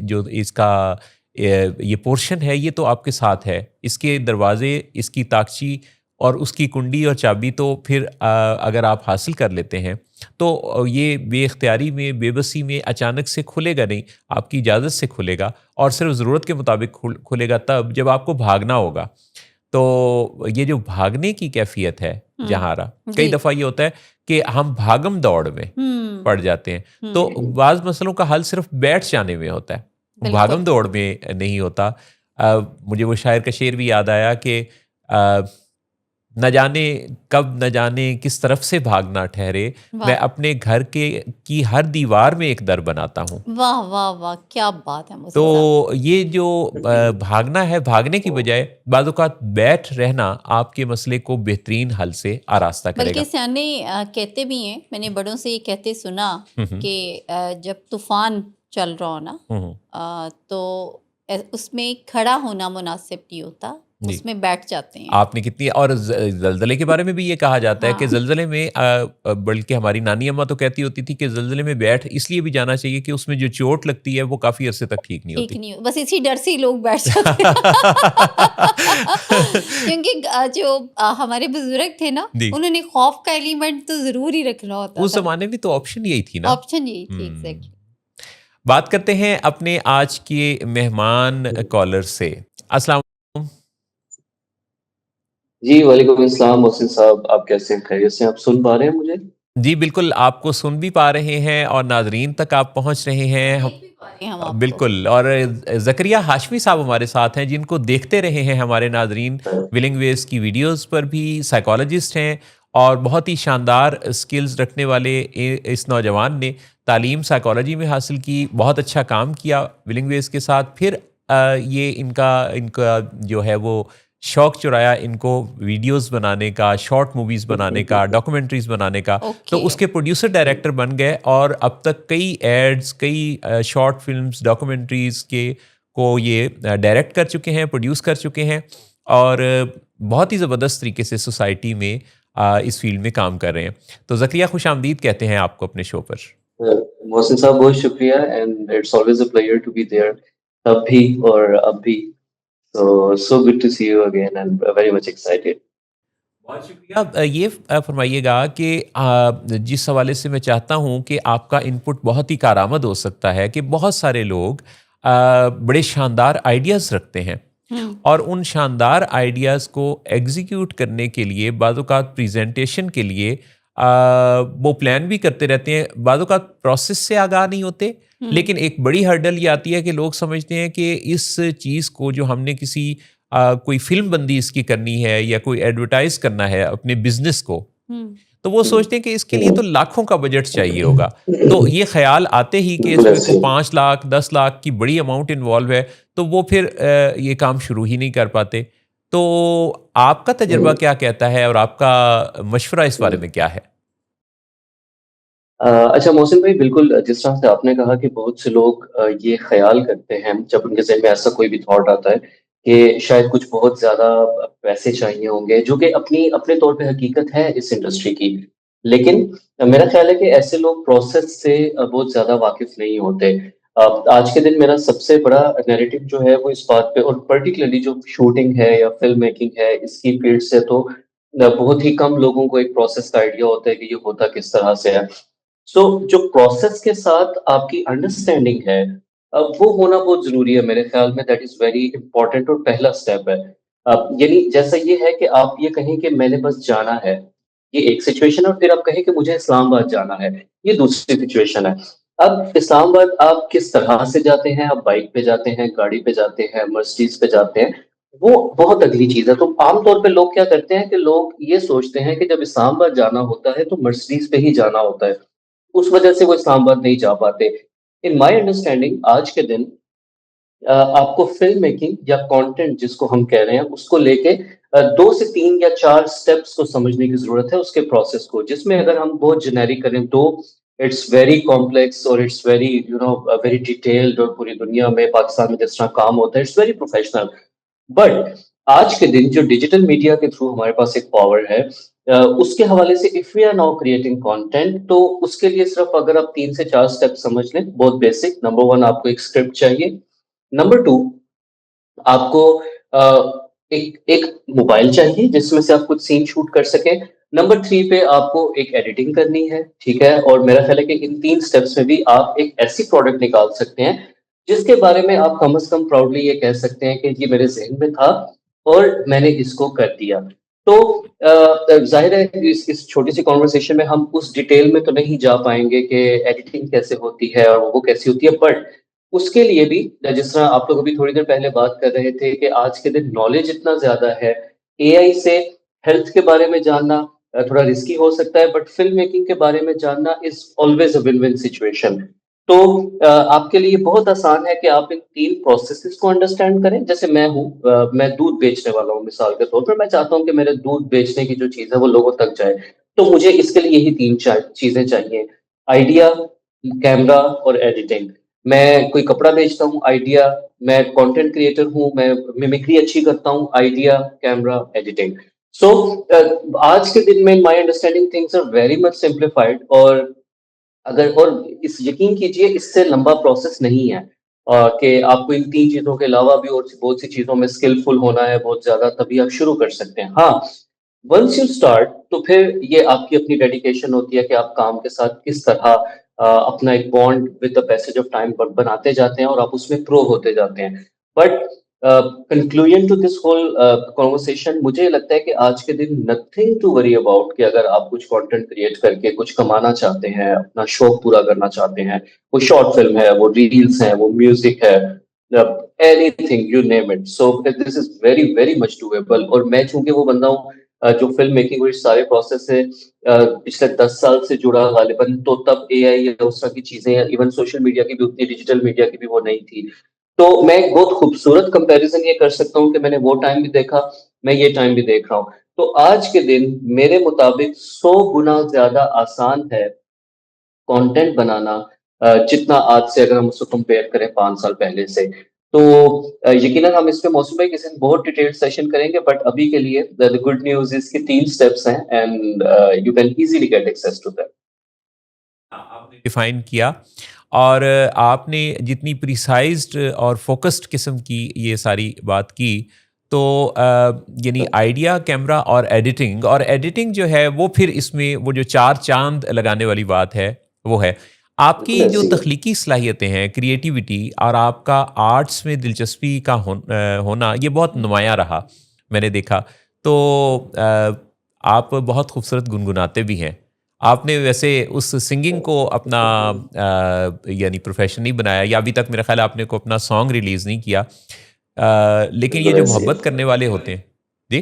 जो इसका ये पोर्शन है ये तो आपके साथ है, इसके दरवाजे, इसकी ताकची और उसकी कुंडी और चाबी तो फिर अगर आप हासिल कर लेते हैं तो ये बेख्तियारी में, बेबसी में अचानक से खुलेगा नहीं, आपकी इजाज़त से खुलेगा, और सिर्फ ज़रूरत के मुताबिक खुलेगा तब जब आपको भागना होगा। तो ये जो भागने की कैफियत है जहारा, कई दफ़ा ये होता है कि हम भागम दौड़ में पड़ जाते हैं। तो बाज़ मसलों का हल सिर्फ बैठ जाने में होता है, भागम दौड़ में नहीं होता। मुझे वो शायर का शेर भी याद आया कि न जाने कब, न जाने किस तरफ से भागना ठहरे, मैं वाह अपने घर के की हर दीवार में एक दर बनाता हूँ। वाह वाह वाह, क्या बात है तो मोहसिन साहब। ये जो भागना है, भागने की बजाय बाद औक़ात बैठ रहना आपके मसले को बेहतरीन हल से आरास्ता बल्कि करेगा। सियाने कहते भी हैं, मैंने बड़ों से ये कहते सुना हुँ, हुँ। कि जब तूफान चल रहा हो ना, हुँ, हुँ। तो उसमें खड़ा होना मुनासिब नहीं होता, जी। उसमें बैठ जाते हैं। आपने कितनी और ज़लज़ले के बारे में भी ये कहा जाता है कि हाँ, ज़लज़ले में बल्कि हमारी नानी अम्मा तो कहती होती थी कि ज़लज़ले में बैठ इसलिए भी जाना चाहिए कि उसमें जो चोट लगती है वो काफ़ी अरसे तक ठीक नहीं ठीक होती। नहीं हो, बस इसी डर से ही लोग बैठ जाते हैं। क्योंकि जो हमारे बुजुर्ग थे ना, जी, उन्होंने खौफ का एलिमेंट तो ज़रूर ही रखना होता उस था। ज़माने में तो ऑप्शन यही थी ना। ऑप्शन यही थी हुँ। एग्ज़ैक्टली। बात करते हैं अपने आज के मेहमान कॉलर से। अस्सलाम वालेकुम। जी, वालेकुम अस्सलाम मोहसिन साहब, आप कैसे हैं? खैरियत से हैं? आप सुन पा रहे हैं मुझे? जी, बिल्कुल आपको सुन भी पा रहे हैं और नाज़रीन तक आप पहुँच रहे हैं। हम देख भी पा रहे हैं हम आपको। बिल्कुल और ज़करिया हाशमी साहब हमारे साथ हैं जिनको देखते रहे हैं हमारे नाज़रीन विलिंग वेज की वीडियोज़ पर भी, साइकोलॉजिस्ट हैं और बहुत ही शानदार स्किल्स रखने वाले इस नौजवान ने तालीम साइकोलॉजी में हासिल की, बहुत अच्छा काम किया विलिंग वेज के साथ। फिर ये इनका इनका जो है वो शौक चुराया इनको वीडियोस बनाने का, शॉर्ट मूवीज़ बनाने का, डॉक्यूमेंट्रीज़ बनाने का। तो ओके। उसके प्रोड्यूसर डायरेक्टर बन गए और अब तक कई एड्स, कई शॉर्ट फ़िल्म्स, डॉक्यूमेंट्रीज़ के को ये डायरेक्ट कर चुके हैं, प्रोड्यूस कर चुके हैं और बहुत ही ज़बरदस्त तरीके से सोसाइटी में इस फ़ील्ड में काम कर रहे हैं। तो ज़किया खुशामदीद कहते हैं आपको अपने शो पर। मोहसिन साहब बहुत शुक्रिया and it's always a pleasure to be there तब भी और अब भी। So good to see you again and very much excited. बहुत शुक्रिया। ये फरमाइएगा कि जिस हवाले से मैं चाहता हूँ कि आपका इनपुट बहुत ही कारआमद हो सकता है कि बहुत सारे लोग बड़े शानदार आइडियाज़ रखते हैं हुँ, और उन शानदार आइडियाज़ को एग्जीक्यूट करने के लिए बाज़ औक़ात प्रेजेंटेशन के लिए वो प्लान भी करते रहते हैं, बाज़ औक़ात प्रोसेस से आगाह नहीं होते। हुँ, लेकिन एक बड़ी हर्डल ये आती है कि लोग समझते हैं कि इस चीज़ को जो हमने किसी कोई फ़िल्म बंदी इसकी करनी है या कोई एडवर्टाइज़ करना है अपने बिज़नेस को, हुँ, तो वो सोचते हैं कि इसके लिए तो लाखों का बजट चाहिए होगा। तो ये ख़्याल आते ही कि बिल्कुल इसमें ऐसे को ही। 5 लाख, 10 लाख की बड़ी अमाउंट इन्वॉल्व है, तो वो फिर ये काम शुरू ही नहीं कर पाते। तो आपका तजुर्बा क्या कहता है और आपका मशवरा इस बारे में क्या है? अच्छा मोहसिन भाई बिल्कुल जिस तरह से आपने कहा कि बहुत से लोग ये ख़्याल करते हैं जब उनके ज़हन में ऐसा कोई भी थॉट आता है कि शायद कुछ बहुत ज़्यादा पैसे चाहिए होंगे, जो कि अपने तौर पे हकीकत है इस इंडस्ट्री की। लेकिन मेरा ख़्याल है कि ऐसे लोग प्रोसेस से बहुत ज़्यादा वाकिफ़ नहीं होते। आज के दिन मेरा सबसे बड़ा नैरेटिव जो है वो इस बात पे और पर्टिकुलरली जो शूटिंग है या फ़िल्म मेकिंग है, इसकी फ़ील्ड से तो बहुत ही कम लोगों को एक प्रोसेस का आइडिया होता है कि ये होता किस तरह से है। जो प्रोसेस के साथ आपकी अंडरस्टैंडिंग है वो होना बहुत ज़रूरी है मेरे ख़्याल में दैट इज़ वेरी इम्पोर्टेंट और पहला स्टेप है। यानी जैसा ये है कि आप ये कहें कि मैंने बस जाना है, ये एक सिचुएशन है और फिर आप कहें कि मुझे इस्लामाबाद जाना है, ये दूसरी सिचुएशन है। अब इस्लामाबाद आप किस तरह से जाते हैं, आप बाइक पे जाते हैं, गाड़ी पे जाते हैं, मर्सिडीज़ पे जाते हैं, वो बहुत अगली चीज़ है। तो आम तौर पे लोग क्या करते हैं कि लोग ये सोचते हैं कि जब इस्लामाबाद जाना होता है तो मर्सिडीज़ पे ही जाना होता है। उस वजह से वो इस्लामाबाद नहीं जा पाते। इन माय अंडरस्टैंडिंग आज के दिन आपको फ़िल्म मेकिंग या कंटेंट जिसको हम कह रहे हैं, उसको लेके 2 से 3 या 4 स्टेप्स को समझने की ज़रूरत है उसके प्रोसेस को, जिसमें अगर हम बहुत जेनेरिक करें तो इट्स वेरी कॉम्प्लेक्स और इट्स वेरी वेरी डिटेल्ड और पूरी दुनिया में पाकिस्तान में जिस तरह काम होता है, इट्स वेरी प्रोफेशनल। बट आज के दिन जो डिजिटल मीडिया के थ्रू हमारे पास एक पावर है उसके हवाले से if we are now creating content तो उसके लिए सिर्फ अगर आप 3 से 4 स्टेप समझ लें, बहुत बेसिक। नंबर 1 आपको एक स्क्रिप्ट चाहिए। नंबर 2 आपको एक एक मोबाइल चाहिए जिसमें से आप कुछ सीन शूट कर सकें। नंबर 3 पे आपको एक एडिटिंग करनी है, ठीक है? और मेरा ख़्याल है कि इन 3 स्टेप्स में भी आप एक ऐसी प्रोडक्ट निकाल सकते हैं, जिसके बारे में आप कम से कम प्राउडली ये कह सकते हैं कि ये मेरे ज़हन में था और मैंने इसको कर दिया। तो ज़ाहिर है इस छोटी-सी कन्वर्सेशन में हम उस डिटेल में तो नहीं जा पाएँगे कि एडिटिंग कैसे होती है और वो कैसी होती है, बट उसके लिए भी जिस तरह आप लोग अभी थोड़ी देर पहले बात कर रहे थे कि आज के दिन नॉलेज इतना ज़्यादा है, एआई से हेल्थ के बारे में जानना थोड़ा रिस्की हो सकता है, बट फ़िल्म मेकिंग के बारे में जानना is always a win win situation. तो आपके लिए बहुत आसान है कि आप इन 3 प्रोसेसेस को अंडरस्टैंड करें। जैसे मैं हूँ, मैं दूध बेचने वाला हूँ मिसाल के तौर पर, मैं चाहता हूँ कि मेरे दूध बेचने की जो चीज़ है वो लोगों तक जाए। तो मुझे इसके लिए यही 3 चीज़ें चाहिए, आइडिया, कैमरा और एडिटिंग। मैं कोई कपड़ा बेचता हूँ, आइडिया, मैं कंटेंट क्रिएटर हूँ, मैं मिमिक्री अच्छी करता हूँ, आइडिया, कैमरा, एडिटिंग। सो आज के दिन में my understanding things are very much simplified, और इस यकीन कीजिए इससे लंबा प्रोसेस नहीं है, कि आपको इन 3 चीज़ों के अलावा भी और बहुत सी चीज़ों में स्किलफुल होना है बहुत ज़्यादा, तभी आप शुरू कर सकते हैं। हाँ, वन्स यू स्टार्ट तो फिर ये आपकी अपनी डेडिकेशन होती है कि आप काम के साथ किस तरह अपना एक bond with the passage of time बनाते जाते हैं और आप उसमें प्रो होते जाते हैं। But conclusion to this whole conversation, मुझे लगता है कि आज के दिन नथिंग टू वरी अबाउट, कि अगर आप कुछ कंटेंट क्रिएट करके कुछ कमाना चाहते हैं, अपना शौक पूरा करना चाहते हैं, वो शॉर्ट फिल्म है, वो रील्स हैं, वो म्यूजिक है, anything you name it, so this is very very much doable. और मैं चूंकि वो बंदा हूँ जो फिल्म मेकिंग और इस सारे प्रोसेस से पिछले 10 साल से जुड़ा गालिबन, तो तब एआई या उस तरह की चीजें, इवन सोशल मीडिया की भी उतनी, डिजिटल मीडिया की भी वो नहीं थी। तो मैं एक बहुत खूबसूरत कंपैरिजन ये कर सकता हूँ कि मैंने वो टाइम भी देखा, मैं ये टाइम भी देख रहा हूँ। तो आज के दिन मेरे मुताबिक 100 गुना ज्यादा आसान है कंटेंट बनाना, जितना आज से अगर हम उसको कंपेयर करें 5 साल पहले से। तो यकीनन हम इस पे मौसूम भाई किसी दिन बहुत डिटेल्ड सेशन करेंगे, बट अभी के लिए द गुड न्यूज़ इज कि 3 स्टेप्स हैं and you can easily get access to that. आपने डिफाइन किया और आपने जितनी प्रिसाइज्ड और फोकस्ड किस्म की ये सारी बात की, तो यानी आइडिया, कैमरा और एडिटिंग जो है वो फिर इसमें वो जो चार चांद लगाने वाली बात है वो है आपकी बिल्कुल जो ऐसे ही है। तख्लीकी सलाहियतें हैं, क्रिएटिविटी और आपका आर्ट्स में दिलचस्पी का होना, ये बहुत नुमाया रहा, मैंने देखा। तो आप बहुत खूबसूरत गुनगुनाते भी हैं। आपने वैसे उस सिंगिंग को अपना यानी प्रोफेशन नहीं बनाया, या अभी तक मेरा ख्याल है आपने को अपना सॉन्ग रिलीज नहीं किया, लेकिन ये बिल्कुल जो ऐसे ही मोहब्बत है। करने वाले होते हैं जी।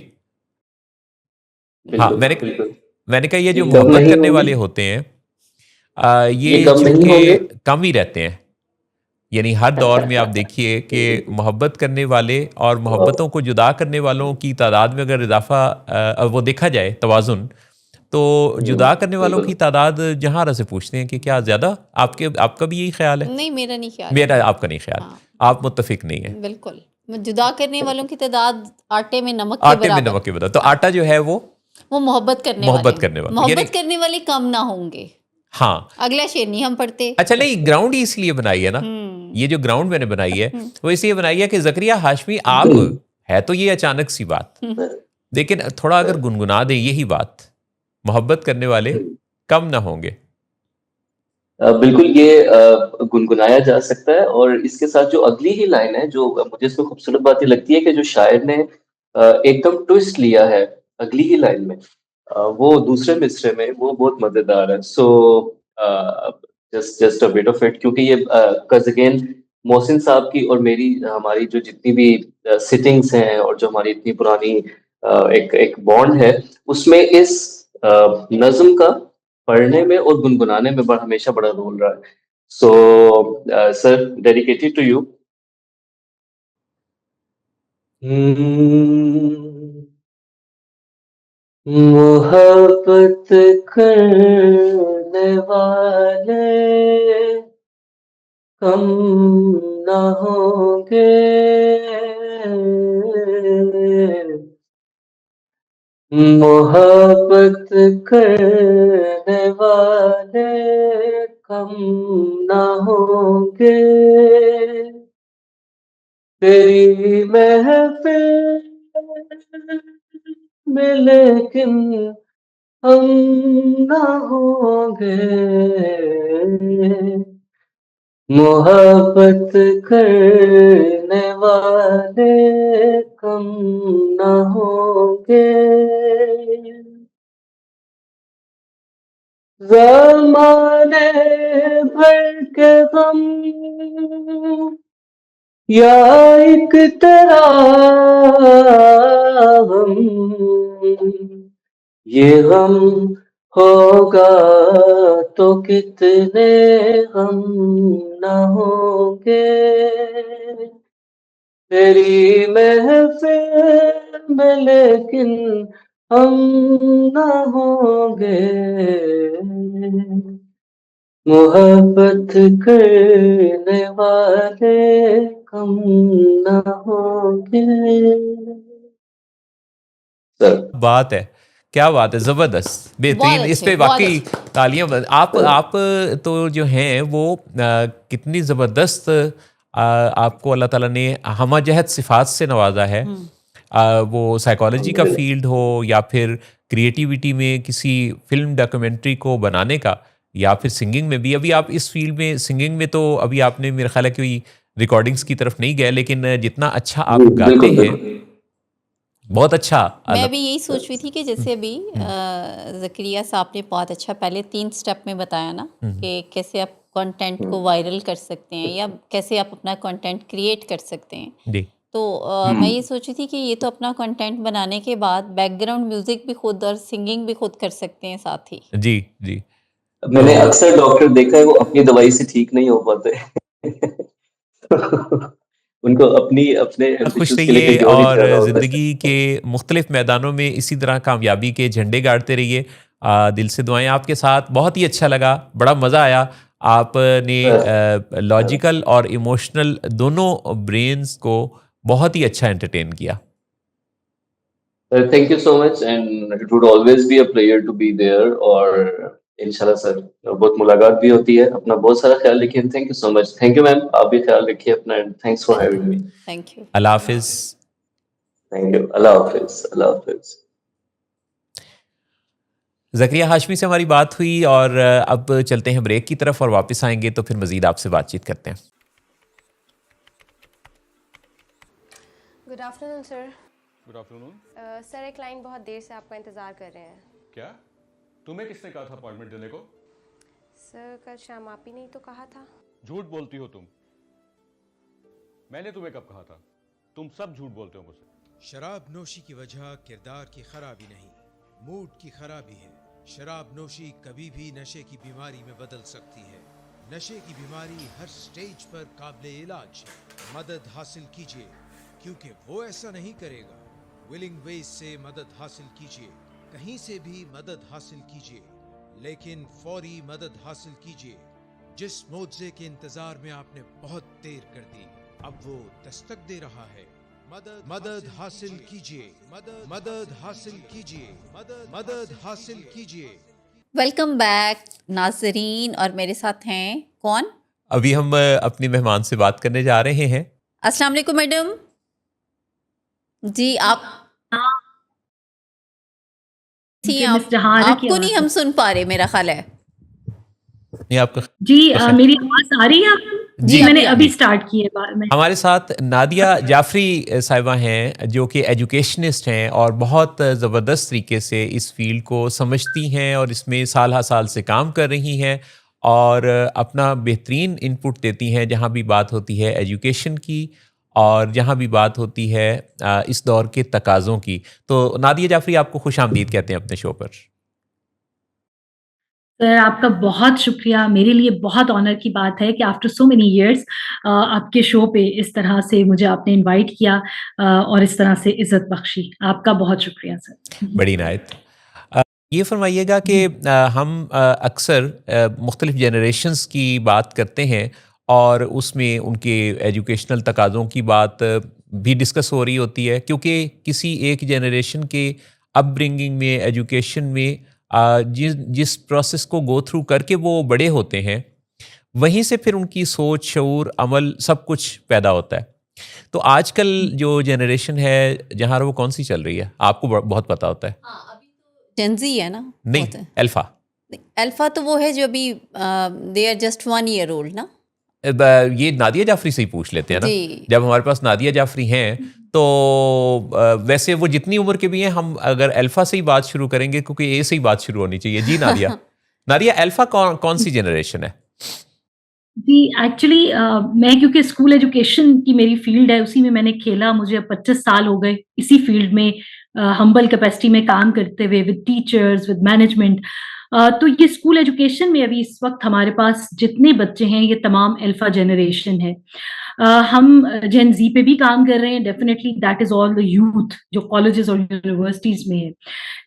हाँ, बिल्कुल, मैंने बिल्कुल। मैंने कहा ये ये जो कब मोहब्बत नहीं करने होंगे? वाले होते हैं, ये ये कब नहीं चूंकि होंगे? कम ही रहते हैं। यानी हर दौर में आप देखिए कि मोहब्बत करने वाले और वाह! मोहब्बतों को जुदा करने वालों की तादाद में अगर इजाफा वो देखा जाए तवाज़ुन, तो हुँ, जुदा करने वालों की बिल्कुल। तादाद जहाँ से पूछते हैं कि क्या ज़्यादा, आपके आपका भी यही ख्याल है? नहीं, मेरा नहीं ख्याल है। मेरा आपका नहीं ख्याल, हाँ, आप मुत्तफिक नहीं है। बिल्कुल। जुदा करने वालों की तादाद आटे में नमक के आटे में बराबर। नमक के बता, तो हाँ, आटा जो है वो मोहब्बत करने वाले। मोहब्बत करने वाला, यानी मोहब्बत करने वाले कम ना होंगे। हाँ। अगला शेर नहीं हम पढ़ते। अच्छा, नहीं, ग्राउंड ही इसलिए बनाई है ना, हुँ, ये जो ग्राउंड मैंने बनाई है हुँ, वो इसलिए बनाई है कि ज़करिया हाशमी आप, है तो ये अचानक सी बात, हुँ, लेकिन थोड़ा अगर गुनगुना दें यही बात, मोहब्बत करने वाले कम ना होंगे। बिल्कुल ये गुनगुनाया जा सकता है, और इसके साथ जो अगली ही लाइन है, जो मुझे इसमें खूबसूरत बात ये लगती है कि जो शायर ने एकदम ट्विस्ट लिया है अगली ही लाइन में, वो दूसरे मिसरे में, वो बहुत मज़ेदार है। So just just a bit of it, क्योंकि ये कज़ अगेन मोहसिन साहब की और मेरी, हमारी जो जितनी भी सिटिंग्स हैं और जो हमारी इतनी पुरानी एक एक बॉन्ड है, उसमें इस नज़्म का पढ़ने में और गुनगुनाने में हमेशा बड़ा रोल रहा है। So sir, dedicated to you. मोहब्बत करने वाले कम न होंगे, मोहब्बत करने वाले कम न होंगे, तेरी महफिल में लेकिन हम न होंगे, मोहब्बत करने वाले कम न होंगे, ज़माने भर के गम या एक तेरा हम, ये गम होगा तो कितने गम न होंगे, तेरी महफिल में लेकिन हम न होंगे, मोहब्बत करने वाले कम न होंगे। सर बात है, क्या बात है, जबरदस्त, बहुत बेहतरीन। इस अच्छे, पे बहुत वाकई अच्छे। तालियां आप तो जो हैं वो कितनी जबरदस्त आपको अल्लाह ताला ने हमजहत सिफात से नवाजा है। वो साइकोलॉजी का फील्ड हो या फिर क्रिएटिविटी में किसी फिल्म डॉक्यूमेंट्री को बनाने का, या फिर सिंगिंग में भी। अभी आप इस फील्ड में सिंगिंग में तो अभी आपने मेरा ख्याल है कोई रिकॉर्डिंग्स की तरफ नहीं गए, लेकिन जितना अच्छा जी, आप गाते बिल्कुल हैं, बिल्कुल। बहुत अच्छा मैं अल्लाह। भी यही सोच रही थी कि जैसे अभी ज़करिया साहब ने बहुत अच्छा पहले 3 स्टेप में बताया ना कि कैसे आप कंटेंट को वायरल कर सकते हैं या कैसे आप अपना कंटेंट क्रिएट कर सकते हैं। जी तो मैं ये सोची थी कि ये तो अपना कंटेंट बनाने के बाद बैकग्राउंड म्यूज़िक भी खुद और सिंगिंग भी खुद कर सकते हैं साथ ही। जी जी। मैंने तो अक्सर डॉक्टर देखा है वो अपनी दवाई से ठीक नहीं हो पाते। उनको अपनी अपने हेल्थ खुश इश्यूज के लिए रहिए कहीं और ही और जाना होता है। ज़िंदगी के मुख्तलिफ मैदानों में इसी तरह कामयाबी के झंडे गाड़ते रहिए। दिल से दुआएं आपके साथ। बहुत ही अच्छा लगा, बड़ा मज़ा आया। आपने सर लॉजिकल और इमोशनल दोनों ब्रेन्स को बहुत ही अच्छा एंटरटेन किया। Sir thank you so much and it would always be a pleasure to be there. और इंशाल्लाह सर बहुत मुलाकात भी होती है। अपना बहुत सारा ख्याल रखिए। Thank you so much. Thank you ma'am, आप भी ख्याल रखिए अपना and thanks for having welcome, me. Thank you. Allah हाफिज़। Thank you. अल्लाह हाफिज। अल्लाह हाफिज। ज़करिया हाशमी से हमारी बात हुई और अब चलते हैं ब्रेक की तरफ और वापस आएंगे तो फिर मज़ीद आपसे बातचीत करते हैं। Good afternoon sir. Good afternoon. Sir एक क्लाइंट बहुत देर से आपका इंतज़ार कर रहे हैं। क्या तुम्हें किसने कहा था अपॉइंटमेंट देने को? सर कल शाम आप ही नहीं तो कहा था। झूठ बोलती हो तुम। मैंने तुम्हें कब कहा था? तुम सब झूठ बोलते हो मुझसे। शराब नोशी की वजह किरदार की खराबी नहीं, मूड की खराबी है। शराब नोशी कभी भी नशे की बीमारी में बदल सकती है। नशे की बीमारी हर स्टेज पर काबिल इलाज है। मदद हासिल कीजिए, क्योंकि वो ऐसा नहीं करेगा। विलिंग वेज से मदद हासिल कीजिए, कहीं से भी मदद हासिल कीजिए, लेकिन फौरी मदद हासिल कीजिए। जिस मुआवजे के इंतजार में आपने बहुत देर कर दी, अब वो दस्तक दे रहा है। मदद हासिल कीजिए, मदद हासिल कीजिए, मदद हासिल कीजिए। वेलकम बैक नाज़रीन, और मेरे साथ हैं कौन? अभी हम अपनी मेहमान से बात करने जा रहे हैं। अस्सलाम वालेकुम मैडम जी। आप थी, मुझे आप मिस जहारा की आपको नहीं आवाज़ हम सुन पा रहे मेरा ख्याल है। ये आपका जी अच्छा। मेरी आवाज़ आ रही है आपको? जी, जी मैंने अभी आ अभी जी। स्टार्ट की है मैं। हमारे साथ नादिया जाफरी साहिबा हैं, जो कि एजुकेशनिस्ट हैं और बहुत ज़बरदस्त तरीके से इस फील्ड को समझती हैं और इसमें साल हा साल से काम कर रही हैं और अपना बेहतरीन इनपुट देती हैं जहाँ भी बात होती है एजुकेशन की और जहाँ भी बात होती है इस दौर के तकाज़ों की। तो नादिया जाफरी, आपको खुश आमदीद कहते हैं अपने शो पर। सर आपका बहुत शुक्रिया। मेरे लिए बहुत ऑनर की बात है कि आफ्टर सो मेनी इयर्स आपके शो पे इस तरह से मुझे आपने इनवाइट किया और इस तरह से इज़्ज़त बख्शी। आपका बहुत शुक्रिया सर। बड़ी इनायत। ये फरमाइएगा कि जी। हम अक्सर मुख्तलिफ जनरेशन्स की बात करते हैं और उसमें उनके एजुकेशनल तकाज़ों की बात भी डिस्कस हो रही होती है, क्योंकि किसी एक जनरेशन के अपब्रिंगिंग में, एजुकेशन में जिस प्रोसेस को गो थ्रू करके वो बड़े होते हैं, वहीं से फिर उनकी सोच, शऊर, अमल सब कुछ पैदा होता है। तो आजकल जो जनरेशन है जहाँ वो कौन सी चल रही है, आपको बहुत पता होता है। जेंजी है ना? नहीं, बहुत है। अल्फा। अल्फा तो वो है जो अभी they are just 1 year old ना। ये नादिया जाफरी से ही पूछ लेते हैं ना। जी। जब हमारे पास नादिया जाफरी हैं तो वैसे वो जितनी उम्र के भी हैं, हम अगर अल्फा से ही बात शुरू करेंगे क्योंकि ए से ही बात शुरू होनी चाहिए। जी नादिया। नादिया, अल्फा कौन सी जनरेशन है? जी एक्चुअली मैं क्योंकि स्कूल एजुकेशन की मेरी फील्ड है, उसी में मैंने खेला। मुझे अब 25 साल हो गए इसी फील्ड में हम्बल कैपेसिटी में काम करते हुए विद टीचर्स, विद मैनेजमेंट। तो ये स्कूल एजुकेशन में अभी इस वक्त हमारे पास जितने बच्चे हैं ये तमाम अल्फा जनरेशन है। हम जेन ज़ी पे भी काम कर रहे हैं, definitely that is all the youth जो कॉलेजेस और यूनिवर्सिटीज़ में है।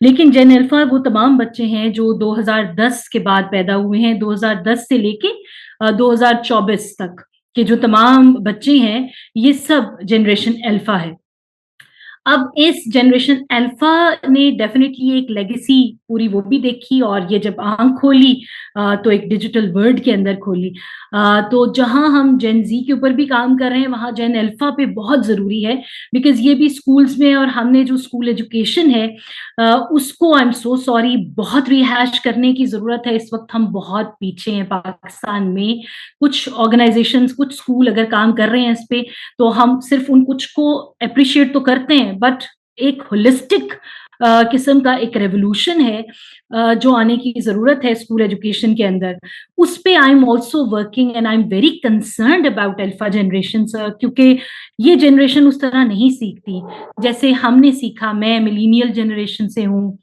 लेकिन जेन अल्फा वो तमाम बच्चे हैं जो 2010 के बाद पैदा हुए हैं, 2010 से लेके 2024 तक के जो तमाम बच्चे हैं, ये सब जनरेशन अल्फा है। अब इस जनरेशन अल्फा ने डेफिनेटली एक लेगेसी पूरी वो भी देखी, और ये जब आँख खोली तो एक डिजिटल वर्ल्ड के अंदर खोली। तो जहाँ हम जेन ज़ी के ऊपर भी काम कर रहे हैं, वहाँ जेन अल्फा पे बहुत ज़रूरी है, बिकॉज़ ये भी स्कूल्स में, और हमने जो स्कूल एजुकेशन है उसको आई एम सो सॉरी बहुत रिहैश करने की ज़रूरत है। इस वक्त हम बहुत पीछे हैं पाकिस्तान में। कुछ ऑर्गेनाइज़ेशंस, कुछ स्कूल अगर काम कर रहे हैं इस पे, तो हम सिर्फ उन कुछ को एप्रिशिएट तो करते हैं, बट एक होलिस्टिक किस्म का एक रेवोल्यूशन है जो आने की ज़रूरत है स्कूल एजुकेशन के अंदर। उस पे I am also working and I am very concerned about alpha generation sir, क्योंकि ये जनरेशन उस तरह नहीं सीखती जैसे हमने सीखा। मैं मिलीनियल जनरेशन से हूँ,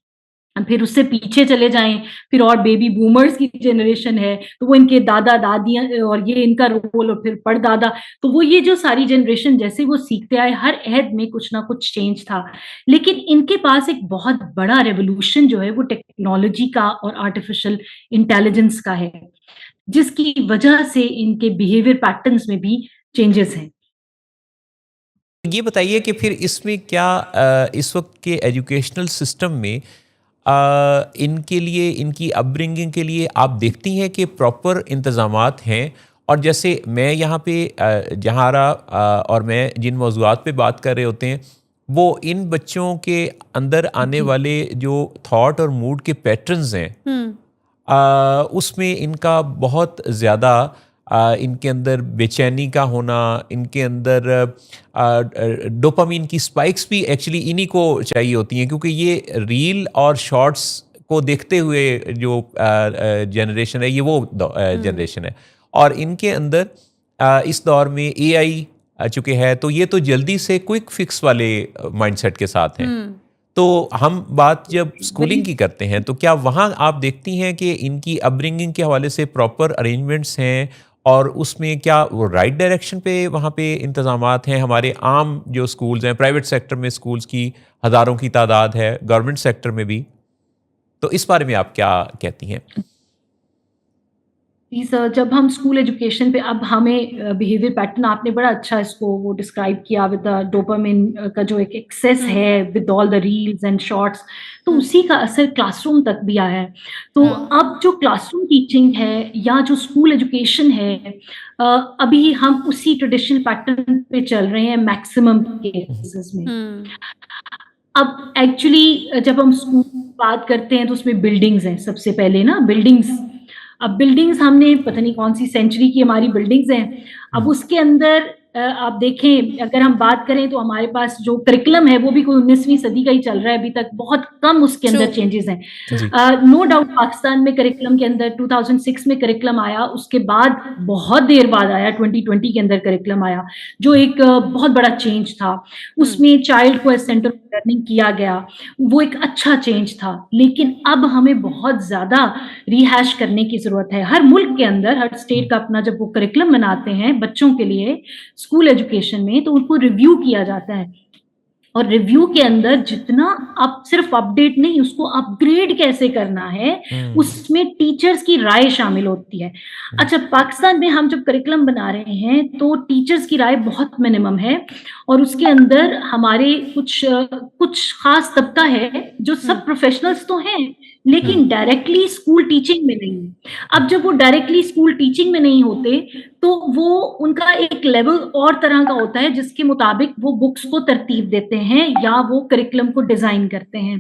फिर उससे पीछे चले जाएं, फिर और बेबी बूमर्स की जनरेशन है, तो वो इनके दादा दादियां और ये इनका रोल, और फिर परदादा, तो वो ये जो सारी जनरेशन जैसे वो सीखते आए, हर अहद में कुछ ना कुछ चेंज था। लेकिन इनके पास एक बहुत बड़ा रेवोल्यूशन जो है वो टेक्नोलॉजी का और आर्टिफिशियल इंटेलिजेंस का है, जिसकी वजह से इनके बिहेवियर पैटर्न्स में भी चेंजेस हैं। ये बताइए कि फिर इसमें क्या इस वक्त के एजुकेशनल सिस्टम में इनके लिए, इनकी अपब्रिंगिंग के लिए आप देखती हैं कि प्रॉपर इंतज़ामात हैं? और जैसे मैं यहाँ पे जहारा और मैं जिन मौज़ूआत पे बात कर रहे होते हैं, वो इन बच्चों के अंदर आने जी। वाले जो थॉट और मूड के पैटर्न्स हैं, उसमें इनका बहुत ज़्यादा इनके अंदर बेचैनी का होना, इनके अंदर डोपामीन की स्पाइक्स भी एक्चुअली इन्हीं को चाहिए होती हैं, क्योंकि ये रील और शॉर्ट्स को देखते हुए जो जनरेशन है, ये वो जनरेशन है। और इनके अंदर इस दौर में एआई चुके हैं, तो ये तो जल्दी से क्विक फिक्स वाले माइंडसेट के साथ हैं। तो हम बात जब स्कूलिंग की करते हैं, तो क्या वहाँ आप देखती हैं कि इनकी अपब्रिंगिंग के हवाले से प्रॉपर अरेंजमेंट्स हैं, और उसमें क्या वो राइट डायरेक्शन पे वहाँ पे इंतज़ामात हैं? हमारे आम जो स्कूल्स हैं, प्राइवेट सेक्टर में स्कूल्स की हज़ारों की तादाद है, गवर्नमेंट सेक्टर में भी, तो इस बारे में आप क्या कहती हैं? जी सर, जब हम स्कूल एजुकेशन पे, अब हमें बिहेवियर पैटर्न आपने बड़ा अच्छा इसको वो डिस्क्राइब किया विद द डोपामिन का जो एक एक्सेस है with all the reels and shorts, तो उसी का असर क्लासरूम तक भी आया है। तो अब जो क्लासरूम टीचिंग है या जो स्कूल एजुकेशन है, अभी हम उसी ट्रेडिशनल पैटर्न पे चल रहे हैं मैक्सिमम केसेस में। अब एक्चुअली जब हम स्कूल की बात करते हैं तो उसमें बिल्डिंग्स हैं, सबसे पहले ना बिल्डिंग्स। अब बिल्डिंग्स हमने पता नहीं कौन सी सेंचुरी की हमारी बिल्डिंग्स हैं। अब उसके अंदर आप देखें, अगर हम बात करें तो हमारे पास जो करिकुलम है वो भी कोई 19वीं सदी का ही चल रहा है, अभी तक बहुत कम उसके अंदर True. चेंजेस हैं। नो डाउट पाकिस्तान में करिकुलम के अंदर 2006 में करिकुलम आया, उसके बाद बहुत देर बाद आया 2020 के अंदर करिकुलम आया, जो एक बहुत बड़ा चेंज था। उसमें चाइल्ड को सेंटर ऑफ लर्निंग किया गया, वो एक अच्छा चेंज था। लेकिन अब हमें बहुत ज़्यादा रिहैश करने की ज़रूरत है। हर मुल्क के अंदर, हर स्टेट का अपना जब वो करिकुलम बनाते हैं बच्चों के लिए स्कूल एजुकेशन में, तो उनको रिव्यू किया जाता है, और रिव्यू के अंदर जितना आप सिर्फ अपडेट नहीं, उसको अपग्रेड कैसे करना है, उसमें टीचर्स की राय शामिल होती है। अच्छा, पाकिस्तान में हम जब करिकुलम बना रहे हैं तो टीचर्स की राय बहुत मिनिमम है, और उसके अंदर हमारे कुछ खास तबका है जो सब प्रोफेशनल्स तो हैं, लेकिन डायरेक्टली स्कूल टीचिंग में नहीं है। अब जब वो डायरेक्टली स्कूल टीचिंग में नहीं होते, तो वो उनका एक लेवल और तरह का होता है जिसके मुताबिक वो बुक्स को तरतीब देते हैं या वो करिकुलम को डिजाइन करते हैं।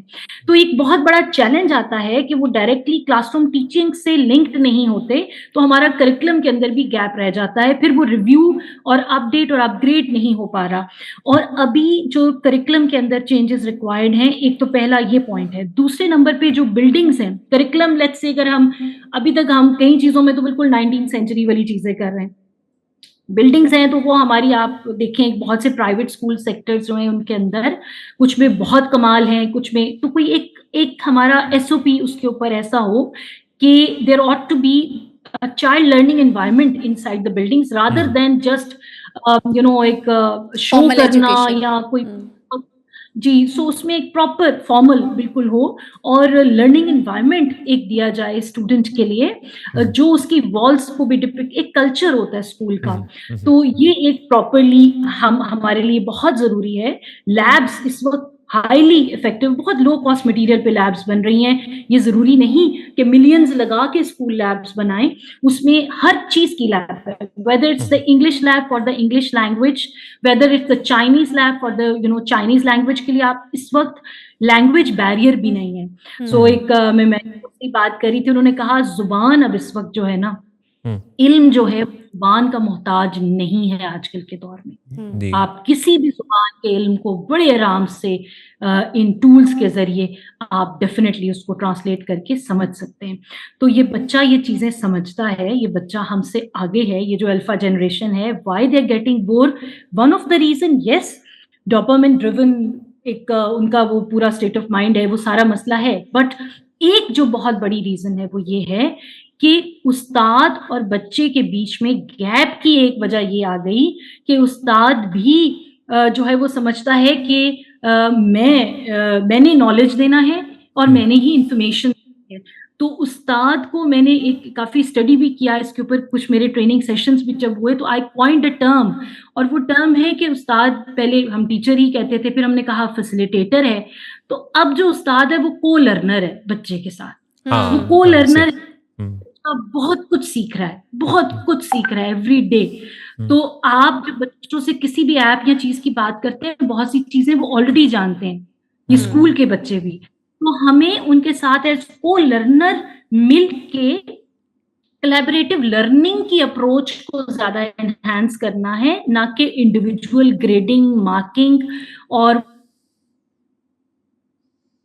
तो एक बहुत बड़ा चैलेंज आता है कि वो डायरेक्टली क्लासरूम टीचिंग से लिंक्ड नहीं होते, तो हमारा करिकुलम के अंदर भी गैप रह जाता है, फिर वो रिव्यू और अपडेट और अपग्रेड नहीं हो पा रहा। और अभी जो करिकुलम के अंदर चेंजेस रिक्वायर्ड हैं, एक तो पहला ये पॉइंट है। दूसरे नंबर पे जो बिल्डिंग्स हैं, करिकुलम लेट्स से अगर हम अभी तक हम कई चीजों में तो बिल्कुल 19th सेंचुरी वाली चीजें कर रहे हैं, बिल्डिंग्स हैं तो वो हमारी, आप देखें बहुत से प्राइवेट स्कूल सेक्टर्स जो हैं उनके अंदर कुछ में बहुत कमाल हैं, कुछ में तो कोई एक हमारा एसओपी उसके ऊपर ऐसा हो कि there ought to be a child learning environment inside the buildings rather than just एक शो Formal करना education. या कोई जी, सो उसमें एक प्रॉपर फॉर्मल बिल्कुल हो और लर्निंग एनवायरनमेंट एक दिया जाए स्टूडेंट के लिए, जो उसकी वॉल्स को भी डिपिक्ट, एक कल्चर होता है स्कूल का, तो ये एक प्रॉपरली हमारे लिए बहुत ज़रूरी है। लैब्स इस वक्त हाईली इफेक्टिव, बहुत लो कॉस्ट मटेरियल पे लैब्स बन रही हैं। ये ज़रूरी नहीं कि मिलियंस लगा के स्कूल लैब्स बनाएं, उसमें हर चीज़ की लैब है, whether it's the English lab for the English language, whether it's the Chinese lab for the Chinese language के लिए। आप इस वक्त लैंग्वेज बैरियर भी नहीं है। सो एक मैं बात करी थी, उन्होंने कहा जुबान अब इस वक्त जो है ना, इल्म जो है जुबान का मोहताज नहीं है आजकल के दौर में। आप किसी भी जुबान के इल्म को बड़े आराम से इन टूल्स के जरिए आप डेफिनेटली उसको ट्रांसलेट करके समझ सकते हैं। तो ये बच्चा ये चीजें समझता है, ये बच्चा हमसे आगे है, ये जो अल्फा जनरेशन है, why they are getting bore, one of the reason, yes, dopamine driven एक उनका वो पूरा स्टेट ऑफ माइंड है, वो सारा मसला है, बट एक जो बहुत बड़ी रीजन है वो ये है कि उस्ताद और बच्चे के बीच में गैप की एक वजह ये आ गई कि उस्ताद भी जो है वो समझता है कि मैंने नॉलेज देना है और मैंने ही इंफॉर्मेशन है। तो उस्ताद को मैंने एक काफ़ी स्टडी भी किया इसके ऊपर, कुछ मेरे ट्रेनिंग सेशंस भी जब हुए तो आई कॉइंड अ टर्म, और वो टर्म है कि उस्ताद, पहले हम टीचर ही कहते थे, फिर हमने कहा फैसिलिटेटर है, तो अब जो उस्ताद है वो को लर्नर है बच्चे के साथ। वो को लर्नर बहुत कुछ सीख रहा है, बहुत कुछ सीख रहा है एवरी डे। तो आप जब बच्चों से किसी भी ऐप या चीज की बात करते हैं, बहुत सी चीजें वो ऑलरेडी जानते हैं, ये स्कूल के बच्चे भी। तो हमें उनके साथ एज को लर्नर मिल के कोलैबोरेटिव लर्निंग की अप्रोच को ज्यादा एनहांस करना है, ना कि इंडिविजुअल ग्रेडिंग, मार्किंग और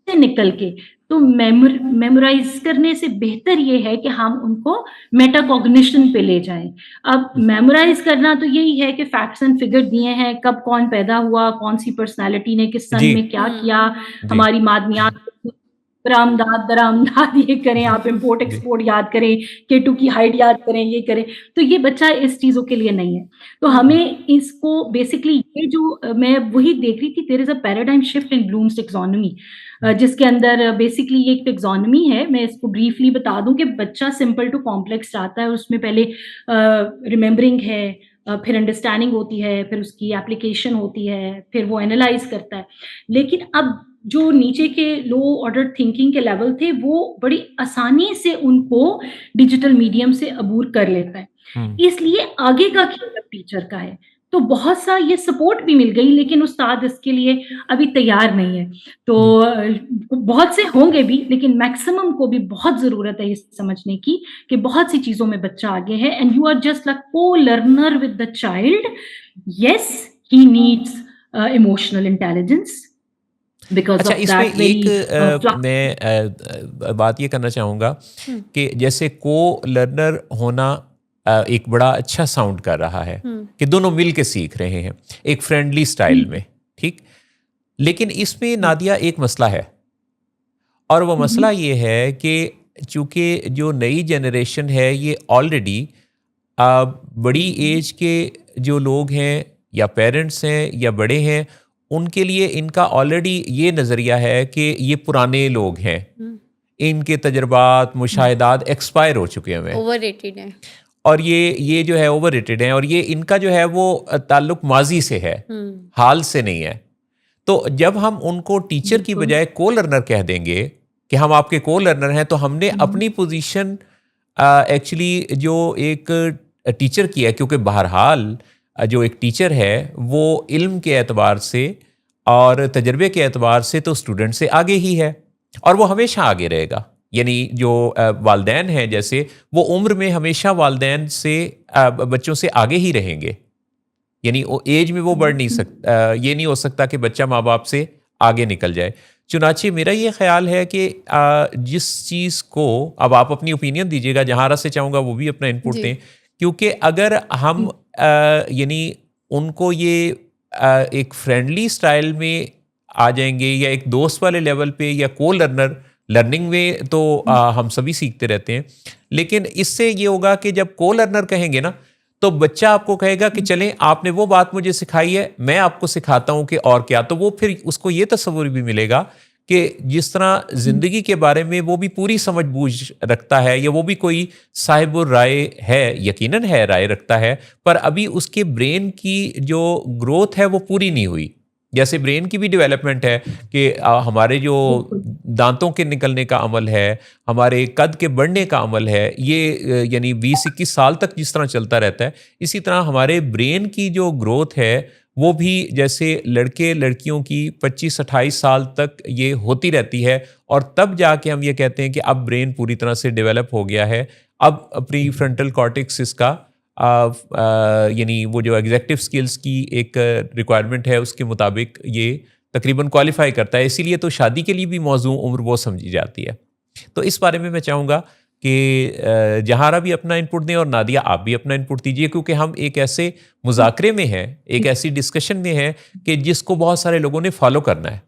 निकल के। तो मेमोराइज करने से बेहतर ये है कि हम उनको मेटाकॉग्निशन पे ले जाएं। अब मेमोराइज करना तो यही है कि फैक्ट्स एंड फिगर दिए हैं, कब कौन पैदा हुआ, कौन सी पर्सनालिटी ने किस सन में क्या किया, हमारी मादनियात, दरामदाद ये करें, आप इंपोर्ट एक्सपोर्ट याद करें, K2 की हाइट याद करें, ये करें। तो ये बच्चा इस चीजों के लिए नहीं है। तो हमें इसको बेसिकली, ये जो मैं वही देख रही थी, there is a paradigm shift in Bloom's taxonomy, जिसके अंदर बेसिकली ये एक टेक्सोनॉमी है। मैं इसको ब्रीफली बता दूं कि बच्चा सिंपल टू कॉम्प्लेक्स जाता है, उसमें पहले रिमेम्बरिंग है, फिर अंडरस्टैंडिंग होती है, फिर उसकी एप्लीकेशन होती है, फिर वो एनालाइज करता है। लेकिन अब जो नीचे के लो ऑर्डर थिंकिंग के लेवल थे, वो बड़ी आसानी से उनको डिजिटल मीडियम से अबूर कर लेता है। इसलिए आगे का खेल टीचर का है। तो बहुत सा ये सपोर्ट भी मिल गई, लेकिन उस्ताद इसके लिए अभी तैयार नहीं है। तो बहुत से होंगे भी, लेकिन मैक्सिमम को भी बहुत जरूरत है ये समझने की कि बहुत सी चीजों में बच्चा आगे है, and you are just like को learner with the child. Yes, he needs emotional intelligence. अच्छा, इसमें एक मैं बात ये करना चाहूँगा कि जैसे को लर्नर होना एक बड़ा अच्छा साउंड कर रहा है कि दोनों मिल के सीख रहे हैं एक फ्रेंडली स्टाइल में, ठीक। लेकिन इसमें नादिया एक मसला है, और वो मसला ये है कि चूँकि जो नई जनरेशन है ये ऑलरेडी बड़ी एज के जो लोग हैं या पेरेंट्स हैं या बड़े हैं, उनके लिए इनका ऑलरेडी ये नज़रिया है कि ये पुराने लोग हैं, इनके तजर्बात मुशाहिदात एक्सपायर हो चुके हैं, ओवररेटेड है, और ये जो है ओवररेटेड है, और ये इनका जो है वो ताल्लुक माजी से है, हाल से नहीं है। तो जब हम उनको टीचर की बजाय को लर्नर कह देंगे कि हम आपके को लर्नर हैं, तो हमने अपनी पोजीशन एक्चुअली जो एक टीचर की है, क्योंकि बहरहाल जो एक टीचर है वो इल्म के एतबार से और तजर्बे के एतबार से तो स्टूडेंट से आगे ही है, और वो हमेशा आगे रहेगा। यानी जो वालदैन हैं, जैसे वो उम्र में हमेशा वालदैन से बच्चों से आगे ही रहेंगे, यानी एज में वो बढ़ नहीं सकता, ये नहीं हो सकता कि बच्चा माँ बाप से आगे निकल जाए। चुनाचे मेरा ये ख्याल है कि जिस चीज़ को, अब आप अपनी ओपिनियन दीजिएगा, जहाँ से चाहूँगा वो भी अपना इनपुट दें, क्योंकि अगर हम यानी उनको ये एक फ्रेंडली स्टाइल में आ जाएंगे या एक दोस्त वाले लेवल पे या को लर्निंग में तो हम सभी सीखते रहते हैं, लेकिन इससे ये होगा कि जब को लर्नर कहेंगे ना तो बच्चा आपको कहेगा कि चलें आपने वो बात मुझे सिखाई है, मैं आपको सिखाता हूं कि और क्या, तो वो फिर उसको ये तस्वुर भी मिलेगा कि जिस तरह जिंदगी के बारे में वो भी पूरी समझ बूझ रखता है या वो भी कोई साहिबुर राय है, यकीनन है राय रखता है, पर अभी उसके ब्रेन की जो ग्रोथ है वो पूरी नहीं हुई। जैसे ब्रेन की भी डेवलपमेंट है कि हमारे जो दांतों के निकलने का अमल है, हमारे कद के बढ़ने का अमल है, ये यानी 20-21 साल तक जिस तरह चलता रहता है, इसी तरह हमारे ब्रेन की जो ग्रोथ है वो भी जैसे लड़के लड़कियों की 25-28 साल तक ये होती रहती है, और तब जाके हम ये कहते हैं कि अब ब्रेन पूरी तरह से डेवलप हो गया है। अब प्री फ्रंटल कॉर्टेक्स इसका यानी वो जो एग्जेक्टिव स्किल्स की एक रिक्वायरमेंट है उसके मुताबिक ये तकरीबन क्वालिफाई करता है, इसीलिए तो शादी के लिए भी मौजू उम्र वो समझी जाती है। तो इस बारे में मैं चाहूँगा कि जहारा भी अपना इनपुट दें और नादिया आप भी अपना इनपुट दीजिए, क्योंकि हम एक ऐसे मुज़ाकरे में हैं, एक ऐसी डिस्कशन में हैं कि जिसको बहुत सारे लोगों ने फॉलो करना है।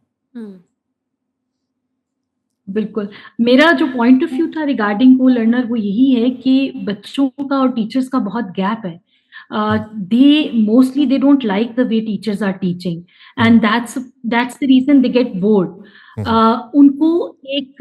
बिल्कुल, मेरा जो पॉइंट ऑफ व्यू था रिगार्डिंग को लर्नर वो यही है कि बच्चों का और टीचर्स का बहुत गैप है। They mostly they don't like the way teachers are teaching and that's the reason they get bored. उनको एक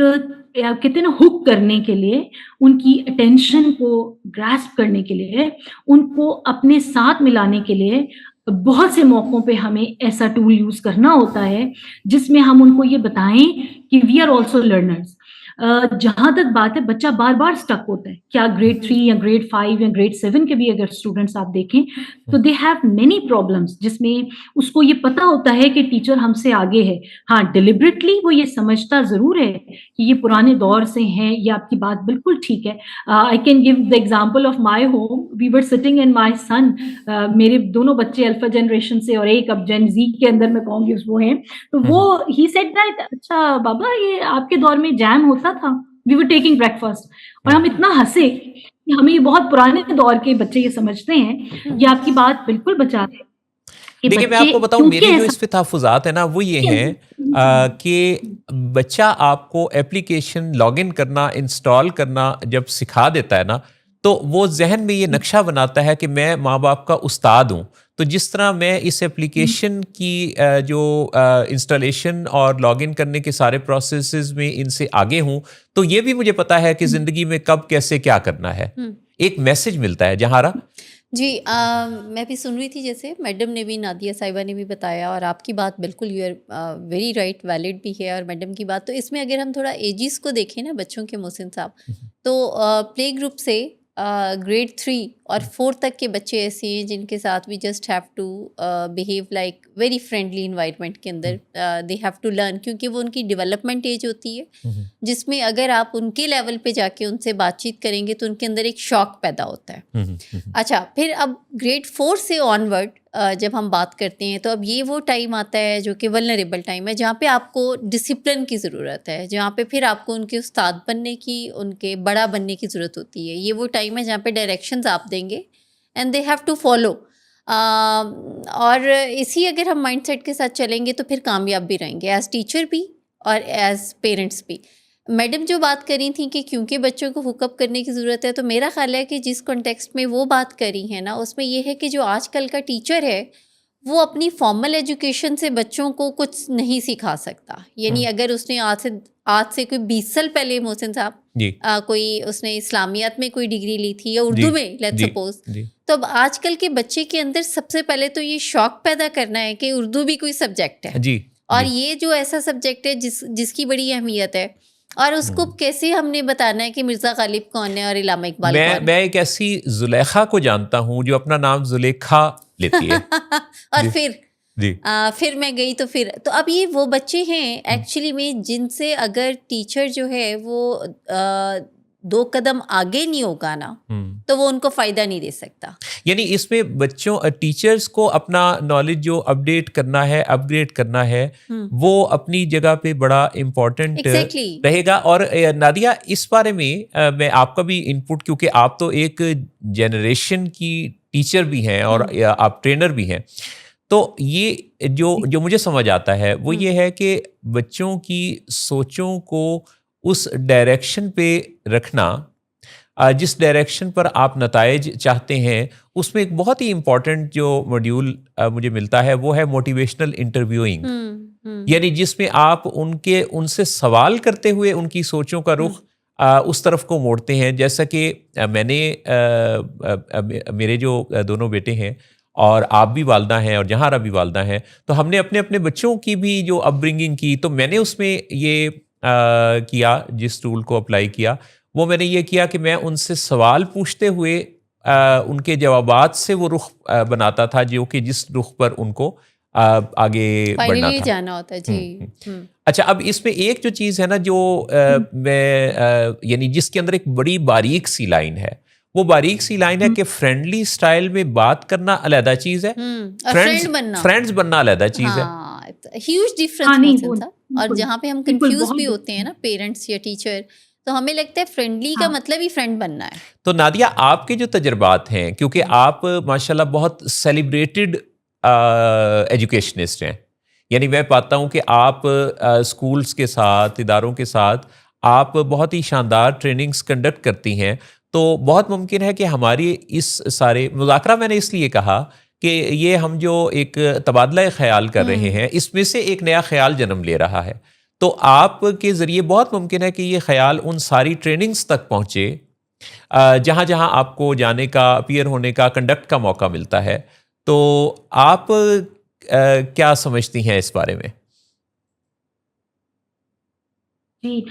कहते हैं ना हुक करने के लिए, उनकी अटेंशन को ग्रास्प करने के लिए, उनको अपने साथ मिलाने के लिए बहुत से मौकों पे हमें ऐसा टूल यूज करना होता है जिसमें हम उनको ये बताएं कि वी आर ऑल्सो लर्नर्स। जहां तक बात है बच्चा बार बार स्टक होता है, क्या ग्रेड 3 या ग्रेड 5 या ग्रेड 7 के भी अगर स्टूडेंट्स आप देखें तो दे हैव मेनी प्रॉब्लम्स जिसमें उसको ये पता होता है कि टीचर हमसे आगे है। हाँ, डिलिबरेटली वो ये समझता जरूर है कि ये पुराने दौर से हैं, ये आपकी बात बिल्कुल ठीक है। I can give the example of my home, we were sitting and my son, मेरे दोनों बच्चे अल्फा जनरेशन से और एक अब जेन जी के अंदर मैं कहूँगी वो हैं, तो वो ही सेड दैट अच्छा बाबा ये आपके दौर में जैम होता था, वी वर टेकिंग ब्रेकफास्ट, और हम इतना हंसे कि हमें ये बहुत पुराने दौर के बच्चे ये समझते हैं। ये आपकी बात बिल्कुल बचा रहे। देखिए मैं आपको बताऊं, मेरे जो इस पे तहफ़्फ़ुज़ात है ना वो ये हैं कि बच्चा आपको एप्लीकेशन लॉगिन करना, इंस्टॉल करना जब सिखा देता है ना, तो वो जहन में ये नक्शा बनाता है कि मैं माँ बाप का उस्ताद हूँ। तो जिस तरह मैं इस एप्लीकेशन की जो इंस्टॉलेशन और लॉगिन करने के सारे प्रोसेसेस में इनसे आगे हूँ, तो ये भी मुझे पता है कि ज़िंदगी में कब कैसे क्या करना है। एक मैसेज मिलता है। जहारा जी, मैं भी सुन रही थी, जैसे मैडम ने भी, नादिया साहिबा ने भी बताया, और आपकी बात बिल्कुल you are very right, valid भी है, और मैडम की बात। तो इसमें अगर हम थोड़ा एजिस को देखें ना बच्चों के, मोहसिन साहब, तो प्ले ग्रुप से ग्रेड 3 और 4 तक के बच्चे ऐसे हैं जिनके साथ we just have to behave like very friendly environment के अंदर, दे हैव टू लर्न, क्योंकि वो उनकी डेवलपमेंट एज होती है जिसमें अगर आप उनके लेवल पे जाके उनसे बातचीत करेंगे तो उनके अंदर एक शॉक पैदा होता है। अच्छा, फिर अब ग्रेड 4 से ऑनवर्ड जब हम बात करते हैं तो अब ये वो टाइम आता है जो कि वल्नरेबल टाइम है, जहाँ पे आपको डिसिप्लिन की ज़रूरत है, जहाँ पे फिर आपको उनके उस्ताद बनने की, उनके बड़ा बनने की ज़रूरत होती है। ये वो टाइम है जहाँ पे डायरेक्शंस आप देंगे and they have to follow, और इसी अगर हम माइंडसेट के साथ चलेंगे तो फिर कामयाब भी रहेंगे, एज टीचर भी और एज पेरेंट्स भी। मैडम जो बात करी थी कि क्योंकि बच्चों को हुकअप करने की ज़रूरत है, तो मेरा ख्याल है कि जिस कॉन्टेक्स्ट में वो बात करी है ना, उसमें ये है कि जो आजकल का टीचर है वो अपनी फॉर्मल एजुकेशन से बच्चों को कुछ नहीं सिखा सकता। यानी अगर उसने आज से कोई 20 साल पहले, मोहसिन साहब, कोई उसने इस्लामियात में कोई डिग्री ली थी या उर्दू में, लेट्स सपोज, तो अब आजकल के बच्चे के अंदर सबसे पहले तो ये शौक पैदा करना है कि उर्दू भी कोई सब्जेक्ट है जी, और ये जो ऐसा सब्जेक्ट है जिसकी बड़ी अहमियत है, और उसको कैसे हमने बताना है कि मिर्ज़ा गालिब कौन है और इलामा इकबाल कौन है। मैं एक ऐसी जुलेखा को जानता हूँ जो अपना नाम जुलेखा लेती है और फिर मैं गई तो अब ये वो बच्चे हैं एक्चुअली में जिनसे अगर टीचर जो है वो 2 कदम आगे नहीं होगा ना, तो वो उनको फायदा नहीं दे सकता। यानी इसमें बच्चों टीचर्स को अपना नॉलेज जो अपडेट करना है, अपग्रेड करना है, वो अपनी जगह पे बड़ा इम्पोर्टेंट Exactly. रहेगा। और नादिया, इस बारे में मैं आपका भी इनपुट, क्योंकि आप तो एक जनरेशन की टीचर भी हैं और आप ट्रेनर भी हैं, तो ये जो मुझे समझ आता है वो ये है कि बच्चों की सोचों को उस डायरेक्शन पे रखना, जिस डायरेक्शन पर आप नताइज चाहते हैं, उसमें एक बहुत ही इम्पॉर्टेंट जो मॉड्यूल मुझे मिलता है वो है मोटिवेशनल इंटरव्यूइंग। यानी जिसमें आप उनसे सवाल करते हुए उनकी सोचों का रुख उस तरफ को मोड़ते हैं। जैसा कि मैंने मेरे जो दोनों बेटे हैं और आप भी वालदा हैं और जहारा भी वालदा हैं, तो हमने अपने अपने बच्चों की भी जो अपब्रिंगिंग की, तो मैंने उसमें ये किया, जिस टूल को अप्लाई किया वो मैंने ये किया कि मैं उनसे सवाल पूछते हुए उनके जवाबात से वो रुख बनाता था जो कि जिस रुख पर उनको आगे बढ़ना था, जाना होता है। जी। अच्छा, अब इसमें एक जो चीज़ है ना जो मैं यानी जिसके अंदर एक बड़ी बारीक सी लाइन है, वो बारीक सी लाइन है कि फ्रेंडली स्टाइल में बात करना अलग चीज़ है, फ्रेंड्स बनना अलग चीज़ है। ह्यूज डिफरेंस होता है। और जहाँ पे हम कंफ्यूज भी होते हैं ना, पेरेंट्स या टीचर, तो हमें लगता है फ्रेंडली का मतलब ही फ्रेंड बनना है। तो नादिया, आपके जो तजर्बात हैं, क्योंकि आप माशाल्लाह बहुत सेलिब्रेटेड एजुकेशनिस्ट हैं, यानी मैं पाता हूँ कि आप स्कूल्स के साथ, इदारों के साथ आप बहुत ही शानदार ट्रेनिंग्स कंडक्ट करती हैं, तो बहुत मुमकिन है कि हमारी इस सारे मुज़ाकरा, मैंने इसलिए कहा कि ये हम जो एक तबादला ख्याल कर रहे हैं, इसमें से एक नया ख्याल जन्म ले रहा है। तो आपके ज़रिए बहुत मुमकिन है कि ये ख्याल उन सारी ट्रेनिंग्स तक पहुँचे जहाँ जहाँ आपको जाने का, अपीयर होने का, कंडक्ट का मौका मिलता है। तो आप क्या समझती हैं इस बारे में? जी,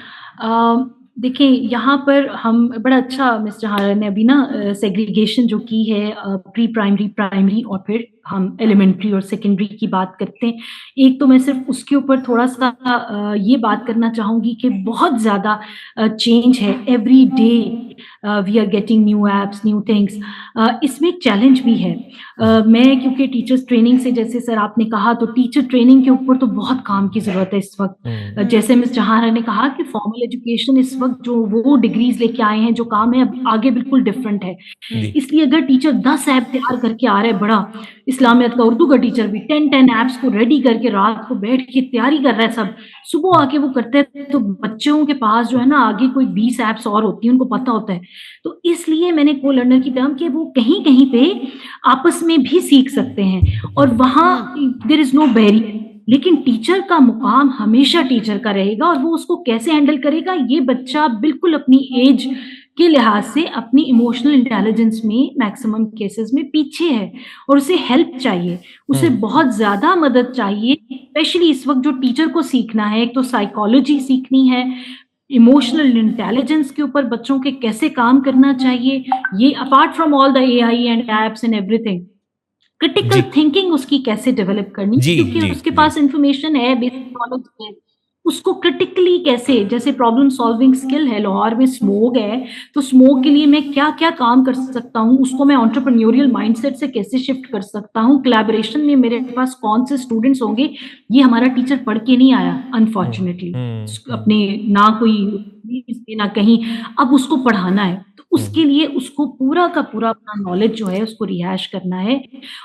देखिए यहाँ पर हम बड़ा अच्छा मिस जहारा ने अभी ना सेग्रीगेशन जो की है, प्री प्राइमरी, प्राइमरी और फिर हम एलिमेंट्री और सेकेंडरी की बात करते हैं। एक तो मैं सिर्फ उसके ऊपर थोड़ा-सा ये बात करना चाहूँगी कि बहुत ज़्यादा चेंज है, every day we are getting new apps, new things. इसमें एक चैलेंज भी है। मैं क्योंकि टीचर्स ट्रेनिंग से, जैसे सर आपने कहा, तो टीचर ट्रेनिंग के ऊपर तो बहुत काम की ज़रूरत है इस वक़्त। जैसे मिस जहारा ने कहा कि फॉर्मल एजुकेशन इस वक़्त जो वो डिग्रीज़ लेके आए हैं, जो काम है अब आगे बिल्कुल डिफरेंट है। इसलिए अगर टीचर 10 ऐप तैयार करके आ रहा है, बड़ा इस्लामियत का उर्दू का टीचर भी 10 ऐप्स को रेडी करके रात को बैठ के तैयारी कर रहा है, सब सुबह आके वो करते हैं, तो बच्चों के पास जो है ना आगे कोई 20 ऐप्स और होती हैं, उनको पता होता है। तो इसलिए मैंने को लर्नर की टर्म कि वो कहीं कहीं पे आपस में भी सीख सकते हैं और वहाँ देयर इज नो बैरियर। लेकिन टीचर का मुकाम हमेशा टीचर का रहेगा और वो उसको कैसे हैंडल करेगा, ये बच्चा बिल्कुल अपनी एज के लिहाज से अपनी इमोशनल इंटेलिजेंस में मैक्सिमम केसेस में पीछे है और उसे हेल्प चाहिए, उसे बहुत ज़्यादा मदद चाहिए। स्पेशली इस वक्त जो टीचर को सीखना है, एक तो साइकोलॉजी सीखनी है, इमोशनल इंटेलिजेंस के ऊपर बच्चों के कैसे काम करना चाहिए, ये apart from all the AI and apps and everything, critical thinking उसकी कैसे डेवलप करनी, क्योंकि उसके पास इंफॉर्मेशन है, बेसिक नॉलेज है, उसको क्रिटिकली कैसे, जैसे प्रॉब्लम सॉल्विंग स्किल है, लाहौर में स्मोक है, तो स्मोक के लिए मैं क्या क्या काम कर सकता हूँ, उसको मैं एंटरप्रेन्योरियल माइंडसेट से कैसे शिफ्ट कर सकता हूँ, कोलैबोरेशन में मेरे पास कौन से स्टूडेंट्स होंगे, ये हमारा टीचर पढ़ के नहीं आया अनफॉर्चुनेटली, अपने ना कोई ना कहीं, अब उसको पढ़ाना है, तो उसके लिए उसको पूरा का पूरा अपना नॉलेज जो है उसको रिहैश करना है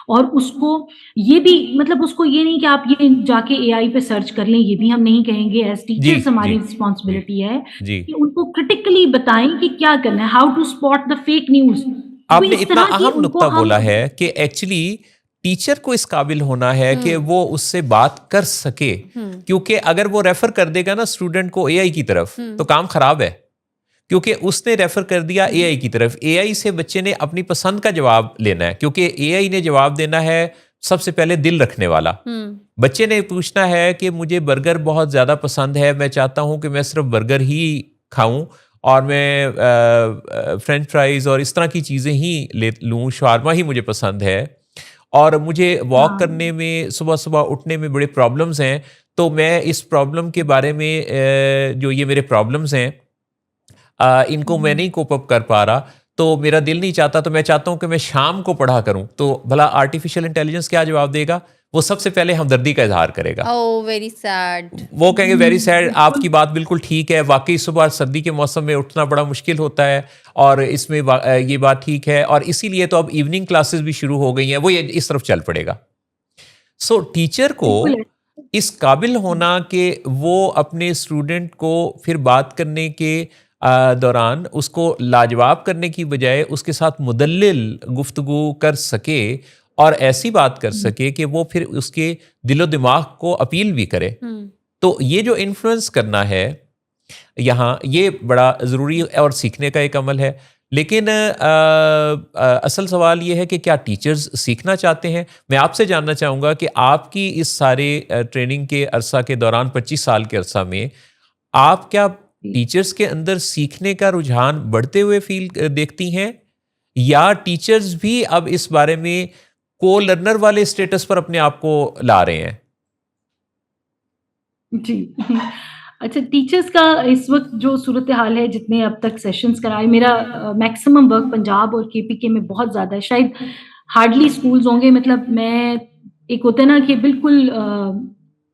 और उसको ये भी, मतलब उसको ये नहीं कि आप ये जाके एआई पे सर्च कर लें, ये भी हम नहीं कहेंगे, एज टीचर्स हमारी रिस्पॉन्सिबिलिटी है कि उनको क्रिटिकली बताएं कि क्या करना है, how to spot the fake news. आपने इतना अहम नुक्ता बोला है कि एक्चुअली टीचर को इस काबिल होना है कि वो उससे बात कर सके, क्योंकि अगर वो रेफर कर देगा ना स्टूडेंट को एआई की तरफ तो काम खराब है, क्योंकि उसने रेफर कर दिया एआई की तरफ। एआई से बच्चे ने अपनी पसंद का जवाब लेना है, क्योंकि एआई ने जवाब देना है सबसे पहले दिल रखने वाला। बच्चे ने पूछना है कि मुझे बर्गर बहुत ज़्यादा पसंद है, मैं चाहता हूँ कि मैं सिर्फ बर्गर ही खाऊं और मैं फ्रेंच फ्राइज़ और इस तरह की चीज़ें ही ले लूँ, शावरमा ही मुझे पसंद है, और मुझे वॉक करने में, सुबह सुबह उठने में बड़े प्रॉब्लम्स हैं, तो मैं इस प्रॉब्लम के बारे में जो ये मेरे प्रॉब्लम्स हैं इनको मैं नहीं कोप अप कर पा रहा, तो मेरा दिल नहीं चाहता, तो मैं चाहता हूं कि मैं शाम को पढ़ा करूं। तो भला आर्टिफिशियल इंटेलिजेंस क्या जवाब देगा? वो सबसे पहले हमदर्दी का इजहार करेगा। Oh very sad. वो कहेंगे वेरी सैड, आपकी बात बिल्कुल ठीक है, वाकई सुबह सर्दी के मौसम में उठना बड़ा मुश्किल होता है, और इसमें ये बात ठीक है, और इसीलिए तो अब इवनिंग क्लासेस भी शुरू हो गई हैं। वो ये इस तरफ चल पड़ेगा। सो टीचर को इस काबिल होना कि वो अपने स्टूडेंट को फिर बात करने के दौरान उसको लाजवाब करने की बजाय उसके साथ मुदल्लिल गुफ्तगू कर सके, और ऐसी बात कर सके कि वो फिर उसके दिलो दिमाग को अपील भी करे। तो ये जो इन्फ्लुएंस करना है यहाँ, ये बड़ा ज़रूरी और सीखने का एक अमल है। लेकिन असल सवाल ये है कि क्या टीचर्स सीखना चाहते हैं? मैं आपसे जानना चाहूँगा कि आपकी इस सारे ट्रेनिंग के अरसा के दौरान, 25 साल के अरसा में, आप क्या टीचर्स के अंदर सीखने का रुझान बढ़ते हुए देखती हैं, या टीचर्स भी अब इस बारे में को लर्नर वाले स्टेटस पर अपने आप को ला रहे हैं? जी। अच्छा, टीचर्स का इस वक़्त जो सूरत हाल है, जितने अब तक सेशंस कराए, मेरा मैक्सिमम वर्क पंजाब और केपीके में बहुत ज़्यादा है। शायद हार्डली स्कूल्स होंगे, मतलब मैं, एक होता है ना कि बिल्कुल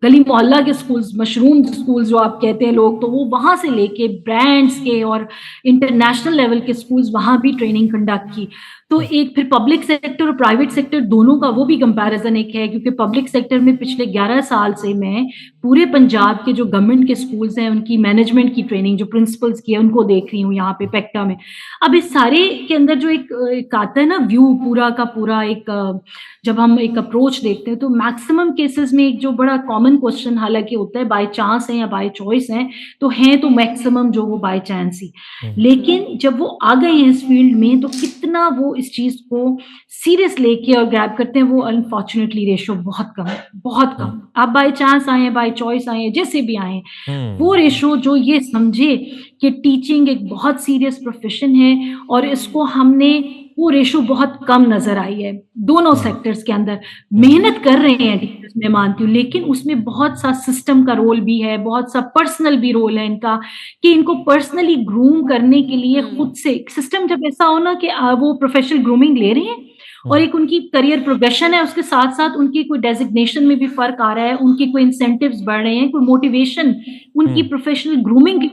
गली मोहल्ला के स्कूल्स, मशरूम स्कूल्स जो आप कहते हैं लोग, तो वो वहाँ से लेके ब्रांड्स के और इंटरनेशनल लेवल के स्कूल्स, वहाँ भी ट्रेनिंग कंडक्ट की। तो एक फिर पब्लिक सेक्टर और प्राइवेट सेक्टर दोनों का वो भी कंपैरिजन एक है, क्योंकि पब्लिक सेक्टर में पिछले 11 साल से मैं पूरे पंजाब के जो गवर्नमेंट के स्कूल्स हैं उनकी मैनेजमेंट की ट्रेनिंग, जो प्रिंसिपल्स की है, उनको देख रही हूँ यहाँ पे पेक्टा में। अब इस सारे के अंदर जो एक आता है ना व्यू पूरा का पूरा, एक जब हम एक अप्रोच देखते हैं, तो मैक्सिमम केसेस में एक जो बड़ा कॉमन क्वेश्चन हालांकि होता है, बाय चांस है या बाय चॉइस है, तो हैं तो मैक्सिमम जो वो बाय चांस ही, लेकिन जब वो आ गए हैं इस फील्ड में, तो कितना वो इस चीज को सीरियस लेके और ग्रैब करते हैं, वो अनफॉर्चुनेटली रेशो बहुत कम है, बहुत कम। आप बाय चांस आए हैं, बाय चॉइस आए हैं, जैसे भी आए हैं, वो रेशो जो ये समझे कि टीचिंग एक बहुत सीरियस प्रोफेशन है और इसको हमने, वो रेशो बहुत कम नजर आई है दोनों सेक्टर्स के अंदर। मेहनत कर रहे हैं टीचर्स, मैं मानती हूँ, लेकिन उसमें बहुत सा सिस्टम का रोल भी है, बहुत सा पर्सनल भी रोल है इनका, कि इनको पर्सनली ग्रूम करने के लिए खुद से सिस्टम, जब ऐसा हो ना कि वो प्रोफेशनल ग्रूमिंग ले रहे हैं और एक उनकी करियर प्रोग्रेशन है, उसके साथ साथ उनकी कोई डेजिग्नेशन में भी फर्क आ रहा है, उनकी कोई इंसेंटिव्स बढ़ रहे हैं, कोई मोटिवेशन उनकी प्रोफेशनल ग्रूमिंग की,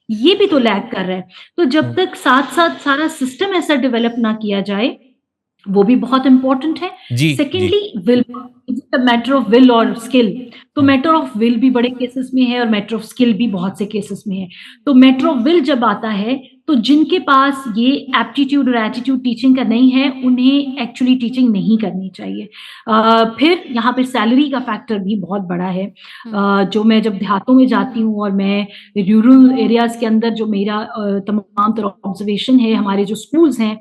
ये भी तो लैग कर रहा है। तो जब तक साथ साथ सारा सिस्टम ऐसा डेवलप ना किया जाए, वो भी बहुत इंपॉर्टेंट है। Secondly, will, it's a matter of will और स्किल। तो मैटर ऑफ विल भी बड़े केसेस में है और मैटर ऑफ स्किल भी बहुत से केसेस में है। तो मैटर ऑफ विल जब आता है, तो जिनके पास ये एप्टीट्यूड और एटीट्यूड टीचिंग का नहीं है, उन्हें एक्चुअली टीचिंग नहीं करनी चाहिए। फिर यहाँ पे सैलरी का फैक्टर भी बहुत बड़ा है। जो मैं जब देहातों में जाती हूँ और मैं रूरल एरियाज के अंदर, जो मेरा तमाम तरह ऑब्जर्वेशन है, हमारे जो स्कूल्स हैं,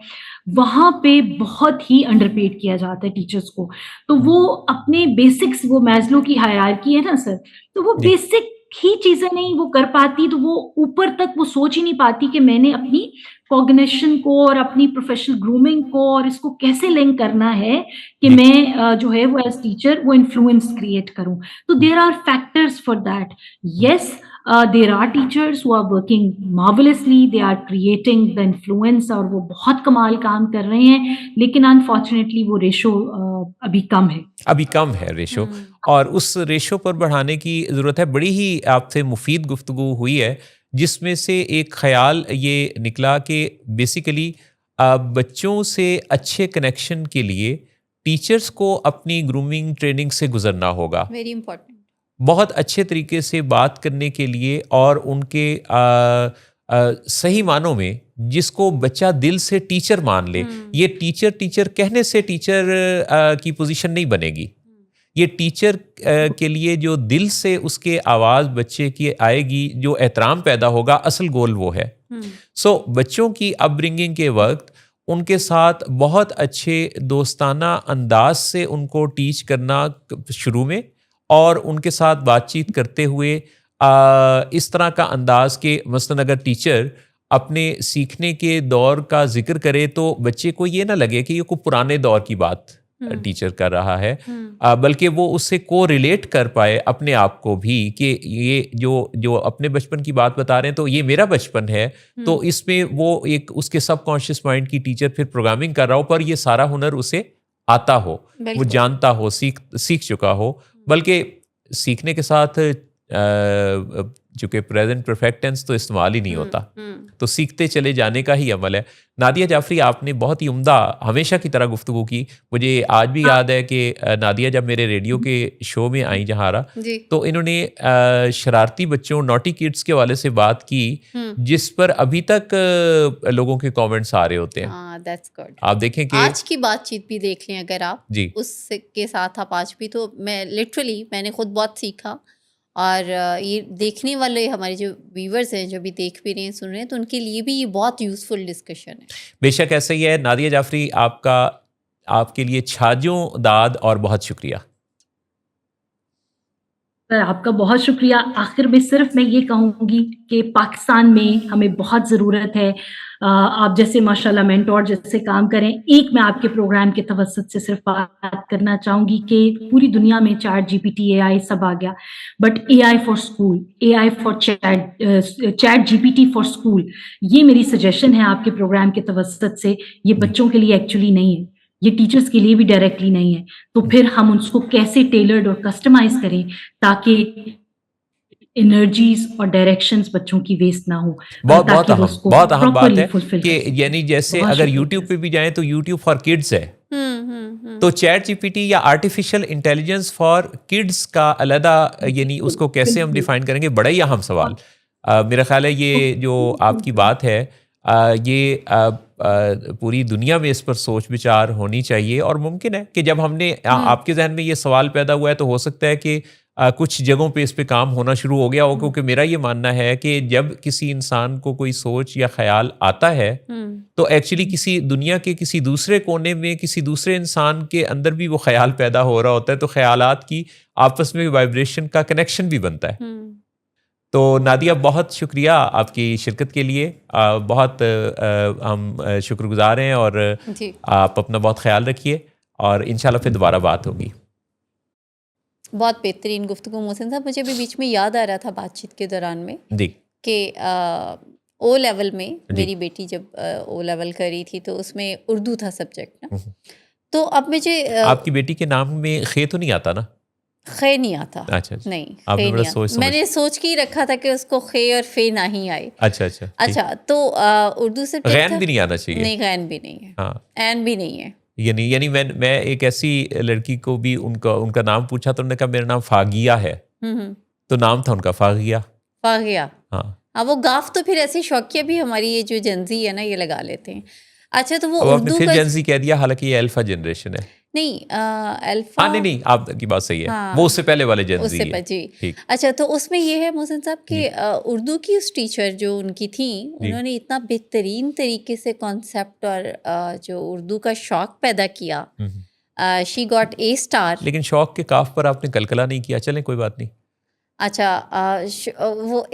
वहाँ पे बहुत ही अंडरपेड किया जाता है टीचर्स को। तो वो अपने बेसिक्स, वो मैस्लो की हायरार्की है ना सर, तो वो बेसिक ही चीजें नहीं वो कर पाती, तो वो ऊपर तक वो सोच ही नहीं पाती कि मैंने अपनी कॉग्निशन को और अपनी प्रोफेशनल ग्रूमिंग को और इसको कैसे लिंक करना है कि मैं जो है वो एज टीचर वो इन्फ्लुएंस क्रिएट करूं। तो there are factors for that. Yes, there are teachers who are working marvelously, they are creating the influence और वो बहुत कमाल काम कर रहे हैं, लेकिन अनफॉर्चुनेटली वो रेशो अभी कम है, अभी कम है रेशो, और उस रेशो पर बढ़ाने की ज़रूरत है। बड़ी ही आपसे मुफीद गुफ्तगू हुई है, जिसमें से एक ख्याल ये निकला कि बेसिकली बच्चों से अच्छे कनेक्शन के लिए टीचर्स को अपनी ग्रूमिंग ट्रेनिंग से गुजरना होगा। Very important. बहुत अच्छे तरीके से बात करने के लिए, और उनके सही मानों में जिसको बच्चा दिल से टीचर मान ले। ये टीचर टीचर कहने से टीचर की पोजीशन नहीं बनेगी। ये टीचर के लिए जो दिल से उसके आवाज़ बच्चे की आएगी, जो एहतराम पैदा होगा, असल गोल वो है। सो बच्चों की अपब्रिंगिंग के वक्त उनके साथ बहुत अच्छे दोस्ताना अंदाज से उनको टीच करना शुरू में, और उनके साथ बातचीत करते हुए इस तरह का अंदाज के, मसलन अगर टीचर अपने सीखने के दौर का जिक्र करे तो बच्चे को ये ना लगे कि ये कोई पुराने दौर की बात टीचर कर रहा है, बल्कि वो उससे को रिलेट कर पाए अपने आप को भी कि ये जो अपने बचपन की बात बता रहे हैं तो ये मेरा बचपन है, तो इसमें वो एक उसके सबकॉन्शियस माइंड की टीचर फिर प्रोग्रामिंग कर रहा हो, पर ये सारा हुनर उसे आता हो, वो बिल्कुल। जानता हो, सीख चुका हो। बल्कि सीखने के साथ चूंकि प्रेजेंट परफेक्ट टेंस तो इस्तेमाल ही नहीं होता, तो सीखते चले जाने का ही अमल है। नादिया जाफरी, आपने बहुत ही उम्दा हमेशा की तरह गुफ्तगू की। मुझे आज भी याद है कि नादिया जब मेरे रेडियो के शो में आई जहारा, जी। तो इन्होंने शरारती बच्चों, नॉटी किड्स के वाले से बात की, जिस पर अभी तक लोगों के कमेंट्स आ रहे होते हैं। हाँ, दैट्स गुड। आप देखें कि आज की बातचीत भी देख लें अगर आप, जी, उसके साथ आप आज भी, तो मैंने खुद बहुत सीखा, और ये देखने वाले हमारे जो व्यूवर्स हैं, जो भी देख भी रहे हैं, सुन रहे हैं, तो उनके लिए भी ये बहुत यूज़फुल डिस्कशन है। बेशक ऐसा ही है। नादिया जाफरी, आपके लिए छाजों दाद और बहुत शुक्रिया। सर, आपका बहुत शुक्रिया। आखिर में सिर्फ मैं ये कहूँगी कि पाकिस्तान में हमें बहुत ज़रूरत है आप जैसे माशाल्लाह मेंटोर जैसे काम करें। एक मैं आपके प्रोग्राम के तवस्सुत से सिर्फ बात करना चाहूँगी कि पूरी दुनिया में चैट जीपीटी, एआई सब आ गया, but AI for school, AI for chat GPT for school, ये मेरी सजेशन है आपके प्रोग्राम के तवस्सुत से। ये बच्चों के लिए एक्चुअली नहीं है, ये टीचर्स के लिए भी डायरेक्टली नहीं है, तो फिर हम उसको कैसे टेलर्ड और कस्टमाइज करें ताकि एनर्जीज और डायरेक्शंस बच्चों की वेस्ट ना हो, बहुत ताकि वो उसको बहुत अहम बात properly है fulfill कि कर सकें। यानी जैसे बहुत अगर शुक्रिया यूट्यूब सर। पे भी जाएं तो यूट्यूब फॉर किड्स है, तो चैट जीपीटी या आर्टिफिशियल इंटेलिजेंस फॉर किड्स का अलहदा, यानी उसको कैसे हम बिल्कुल। डिफाइन करेंगे, बड़ा ही अहम सवाल। मेरा ख्याल है ये जो आपकी बात है, ये पूरी दुनिया में इस पर सोच विचार होनी चाहिए, और मुमकिन है कि जब हमने आपके जहन में ये सवाल पैदा हुआ है, तो हो सकता है कि कुछ जगहों पे इस पे काम होना शुरू हो गया हो, क्योंकि मेरा ये मानना है कि जब किसी इंसान को कोई सोच या ख्याल आता है, तो एक्चुअली किसी दुनिया के किसी दूसरे कोने में किसी दूसरे इंसान के अंदर भी वो ख्याल पैदा हो रहा होता है, तो ख्यालात की आपस में वाइब्रेशन का कनेक्शन भी बनता है। तो नादिया, बहुत शुक्रिया आपकी शिरकत के लिए। बहुत हम शुक्रगुजार हैं, और जी। आप अपना बहुत ख्याल रखिए, और इंशाल्लाह फिर दोबारा बात होगी। बहुत बेहतरीन गुफ्तगू मोहसिन साहब। मुझे भी बीच में याद आ रहा था बातचीत के दौरान में जी कि ओ लेवल में जी। मेरी बेटी जब ओ लेवल कर रही थी, तो उसमें उर्दू था सब्जेक्ट ना, तो अब मुझे आपकी बेटी के नाम में खे तो नहीं आता ना? खे नहीं आता। अच्छा, अच्छा। नहीं, आपने खे बड़ा नहीं सोच आता। समझ- मैंने सोच के ही रखा था कि उसको खे और फे ना ही आए। अच्छा अच्छा, ठीक। अच्छा, तो उर्दू सब्जेक्ट गैन था। भी नहीं आना चाहिए। नहीं, गैन भी नहीं है, हाँ, एन भी नहीं है। यानी मैं एक ऐसी लड़की को भी उनका नाम पूछा, तो उन्होंने कहा मेरा नाम फागिया है, हम्म, तो नाम था उनका फागिया। फागिया। हाँ, हाँ, वो गाफ तो फिर ऐसे शौकिया भी हमारी ये जो जेंजी है ना, ये लगा लेते हैं। अच्छा, तो वो अब आपने उर्दू फिर का जेंजी कह दिया, हालांकि ये अल्फा जनरेशन है। नहीं, अल्फा। हाँ, नहीं, आपकी बात सही है। हाँ, वो उससे पहले वाले जेंजी उससे है। जी। ठीक। अच्छा, तो उसमें ये है मोहसिन साहब कि उर्दू की उस टीचर जो उनकी थी, उन्होंने इतना बेहतरीन तरीके से कॉन्सेप्ट और जो उर्दू का शौक पैदा किया। She got a star. लेकिन शौक के काफ पर आपने कलकला नहीं किया। चलें, कोई बात नहीं। अच्छा, वो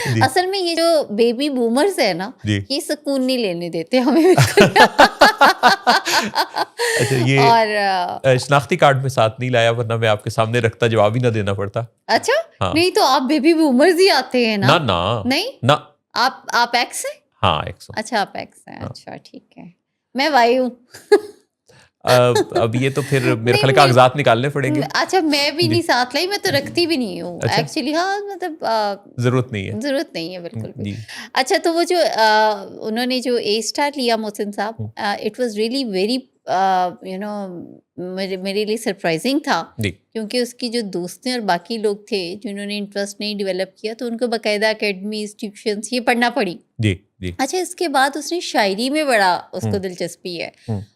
जी। असल में ये जो बेबी बूमर्स है ना, जी। ये सुकून नहीं लेने देते हमें बिल्कुल। अच्छा, ये और शनाख्ती कार्ड में साथ नहीं लाया, वरना मैं आपके सामने रखता, जवाब ही ना देना पड़ता। अच्छा, हाँ। नहीं तो आप बेबी बूमर्स ही आते हैं ना? ना नहीं, ना। आप एक्स हैं? हाँ, 100। अच्छा, आप एक्स हैं। हाँ। अच्छा, ठीक है। मैं वाई हूँ। अब ये तो फिर मेरे ख्याल नहीं, कागजात निकालने पड़ेंगे। अच्छा, मैं भी जी। नहीं साथ लाई, मैं तो रखती भी नहीं हूँ अच्छा। एक्चुअली। हाँ, मतलब जरूरत नहीं है। ज़रूरत नहीं है बिल्कुल भी। जी। अच्छा, तो वो जो उन्होंने जो ए स्टार लिया मोहसिन साहब, it was really very you know, मेरे लिए सरप्राइजिंग था, जी। क्योंकि उसकी जो दोस्तें और बाकी लोग थे जिन्होंने इंटरेस्ट नहीं डेवलप किया, तो उनको बाकायदा अकेडमीज, ट्यूशन्स ये पढ़ना पड़ी। जी। जी। अच्छा, इसके बाद उसने शायरी में बड़ा उसको दिलचस्पी है,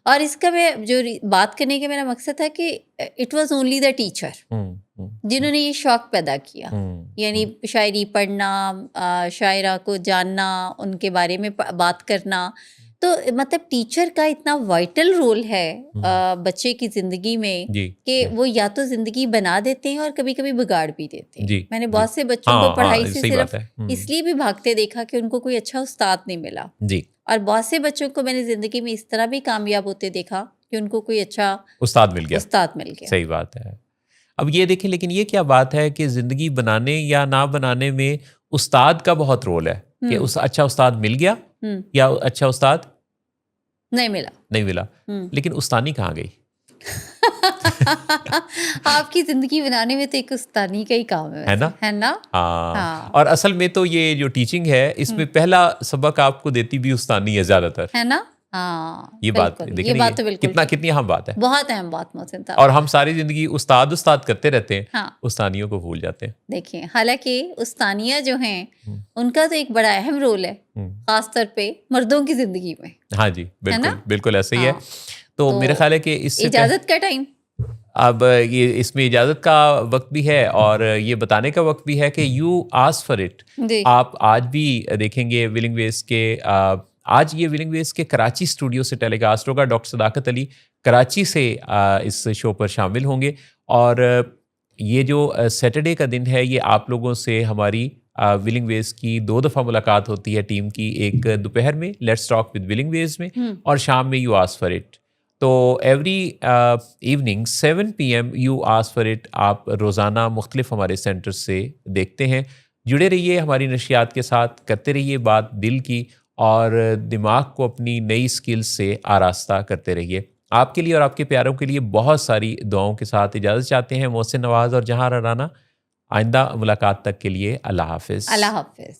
और इसका मैं जो बात करने का मेरा मकसद था कि it was only the teacher जिन्होंने ये शौक पैदा किया, यानी शायरी पढ़ना, शायरा को जानना, उनके बारे में बात करना। तो मतलब टीचर का इतना वाइटल रोल है बच्चे की ज़िंदगी में जी कि वो या तो ज़िंदगी बना देते हैं और कभी-कभी बिगाड़ भी देते हैं। जी मैंने जी बहुत से बच्चों हाँ को पढ़ाई से सही बात सिर्फ है इसलिए भी भागते देखा कि उनको कोई अच्छा उस्ताद नहीं मिला, जी और बहुत से बच्चों को मैंने ज़िंदगी में इस तरह भी कामयाब होते देखा कि उनको कोई अच्छा उस्ताद मिल गया उस्ताद मिल गया। सही बात है। अब ये देखें, लेकिन ये क्या बात है कि ज़िंदगी बनाने या ना बनाने में उस्ताद का बहुत रोल है कि उस अच्छा उस्ताद मिल गया हम्म, या अच्छा उस्ताद नहीं मिला। नहीं मिला, हम्म। लेकिन उस्तानी कहाँ गई? आपकी ज़िंदगी बनाने में तो एक उस्तानी का ही काम है है ना? वैसे, है ना? हाँ, हाँ। और असल में तो ये जो टीचिंग है इसमें पहला सबक आपको देती भी उस्तानी है ज़्यादातर। है ना? हाँ, ये बात बिल्कुल, देखें ये ना, बात तो बिल्कुल कितना ठीक। कितनी अहम बात है। बहुत अहम बात मोहसिन साहब। और हम सारी ज़िंदगी उस्ताद उस्ताद करते रहते हैं, हाँ, उस्तानियों को भूल जाते हैं। देखिए, हालांकि उस्तानिया जो हैं उनका तो एक बड़ा अहम रोल है, खास तौर पे मर्दों की जिंदगी में। हाँ जी, बिल्कुल ना? बिल्कुल ऐसा ही है। हाँ, तो तो मेरा ख्याल है कि इससे इजाजत का टाइम। अब ये इसमें इजाज़त का वक्त भी है और ये बताने का वक्त भी है कि यू आस्क फॉर इट। जी, आप आज भी देखेंगे विलिंग वेज के आज ये विलिंग वेज के कराची स्टूडियो से टेलीकास्ट होगा। डॉक्टर सदाकत अली कराची से इस शो पर शामिल होंगे और ये जो सैटरडे का दिन है ये आप लोगों से हमारी विलिंग वेज की 2 दफ़ा मुलाकात होती है टीम की, एक दोपहर में let's talk with willing ways में और शाम में यू आस्क फॉर इट। तो every evening 7 PM you ask for it आप रोज़ाना मुख्तलिफ हमारे सेंटर से देखते हैं। जुड़े रहिए हमारी नशियात के साथ, करते रहिए बात दिल की और दिमाग को अपनी नई स्किल्स से आरास्ता करते रहिए। आपके लिए और आपके प्यारों के लिए बहुत सारी दुआओं के साथ इजाज़त चाहते हैं मोहसिन नवाज़ और जहां राना। आइंदा मुलाकात तक के लिए अल्लाह हाफिज़। अल्लाह हाफिज।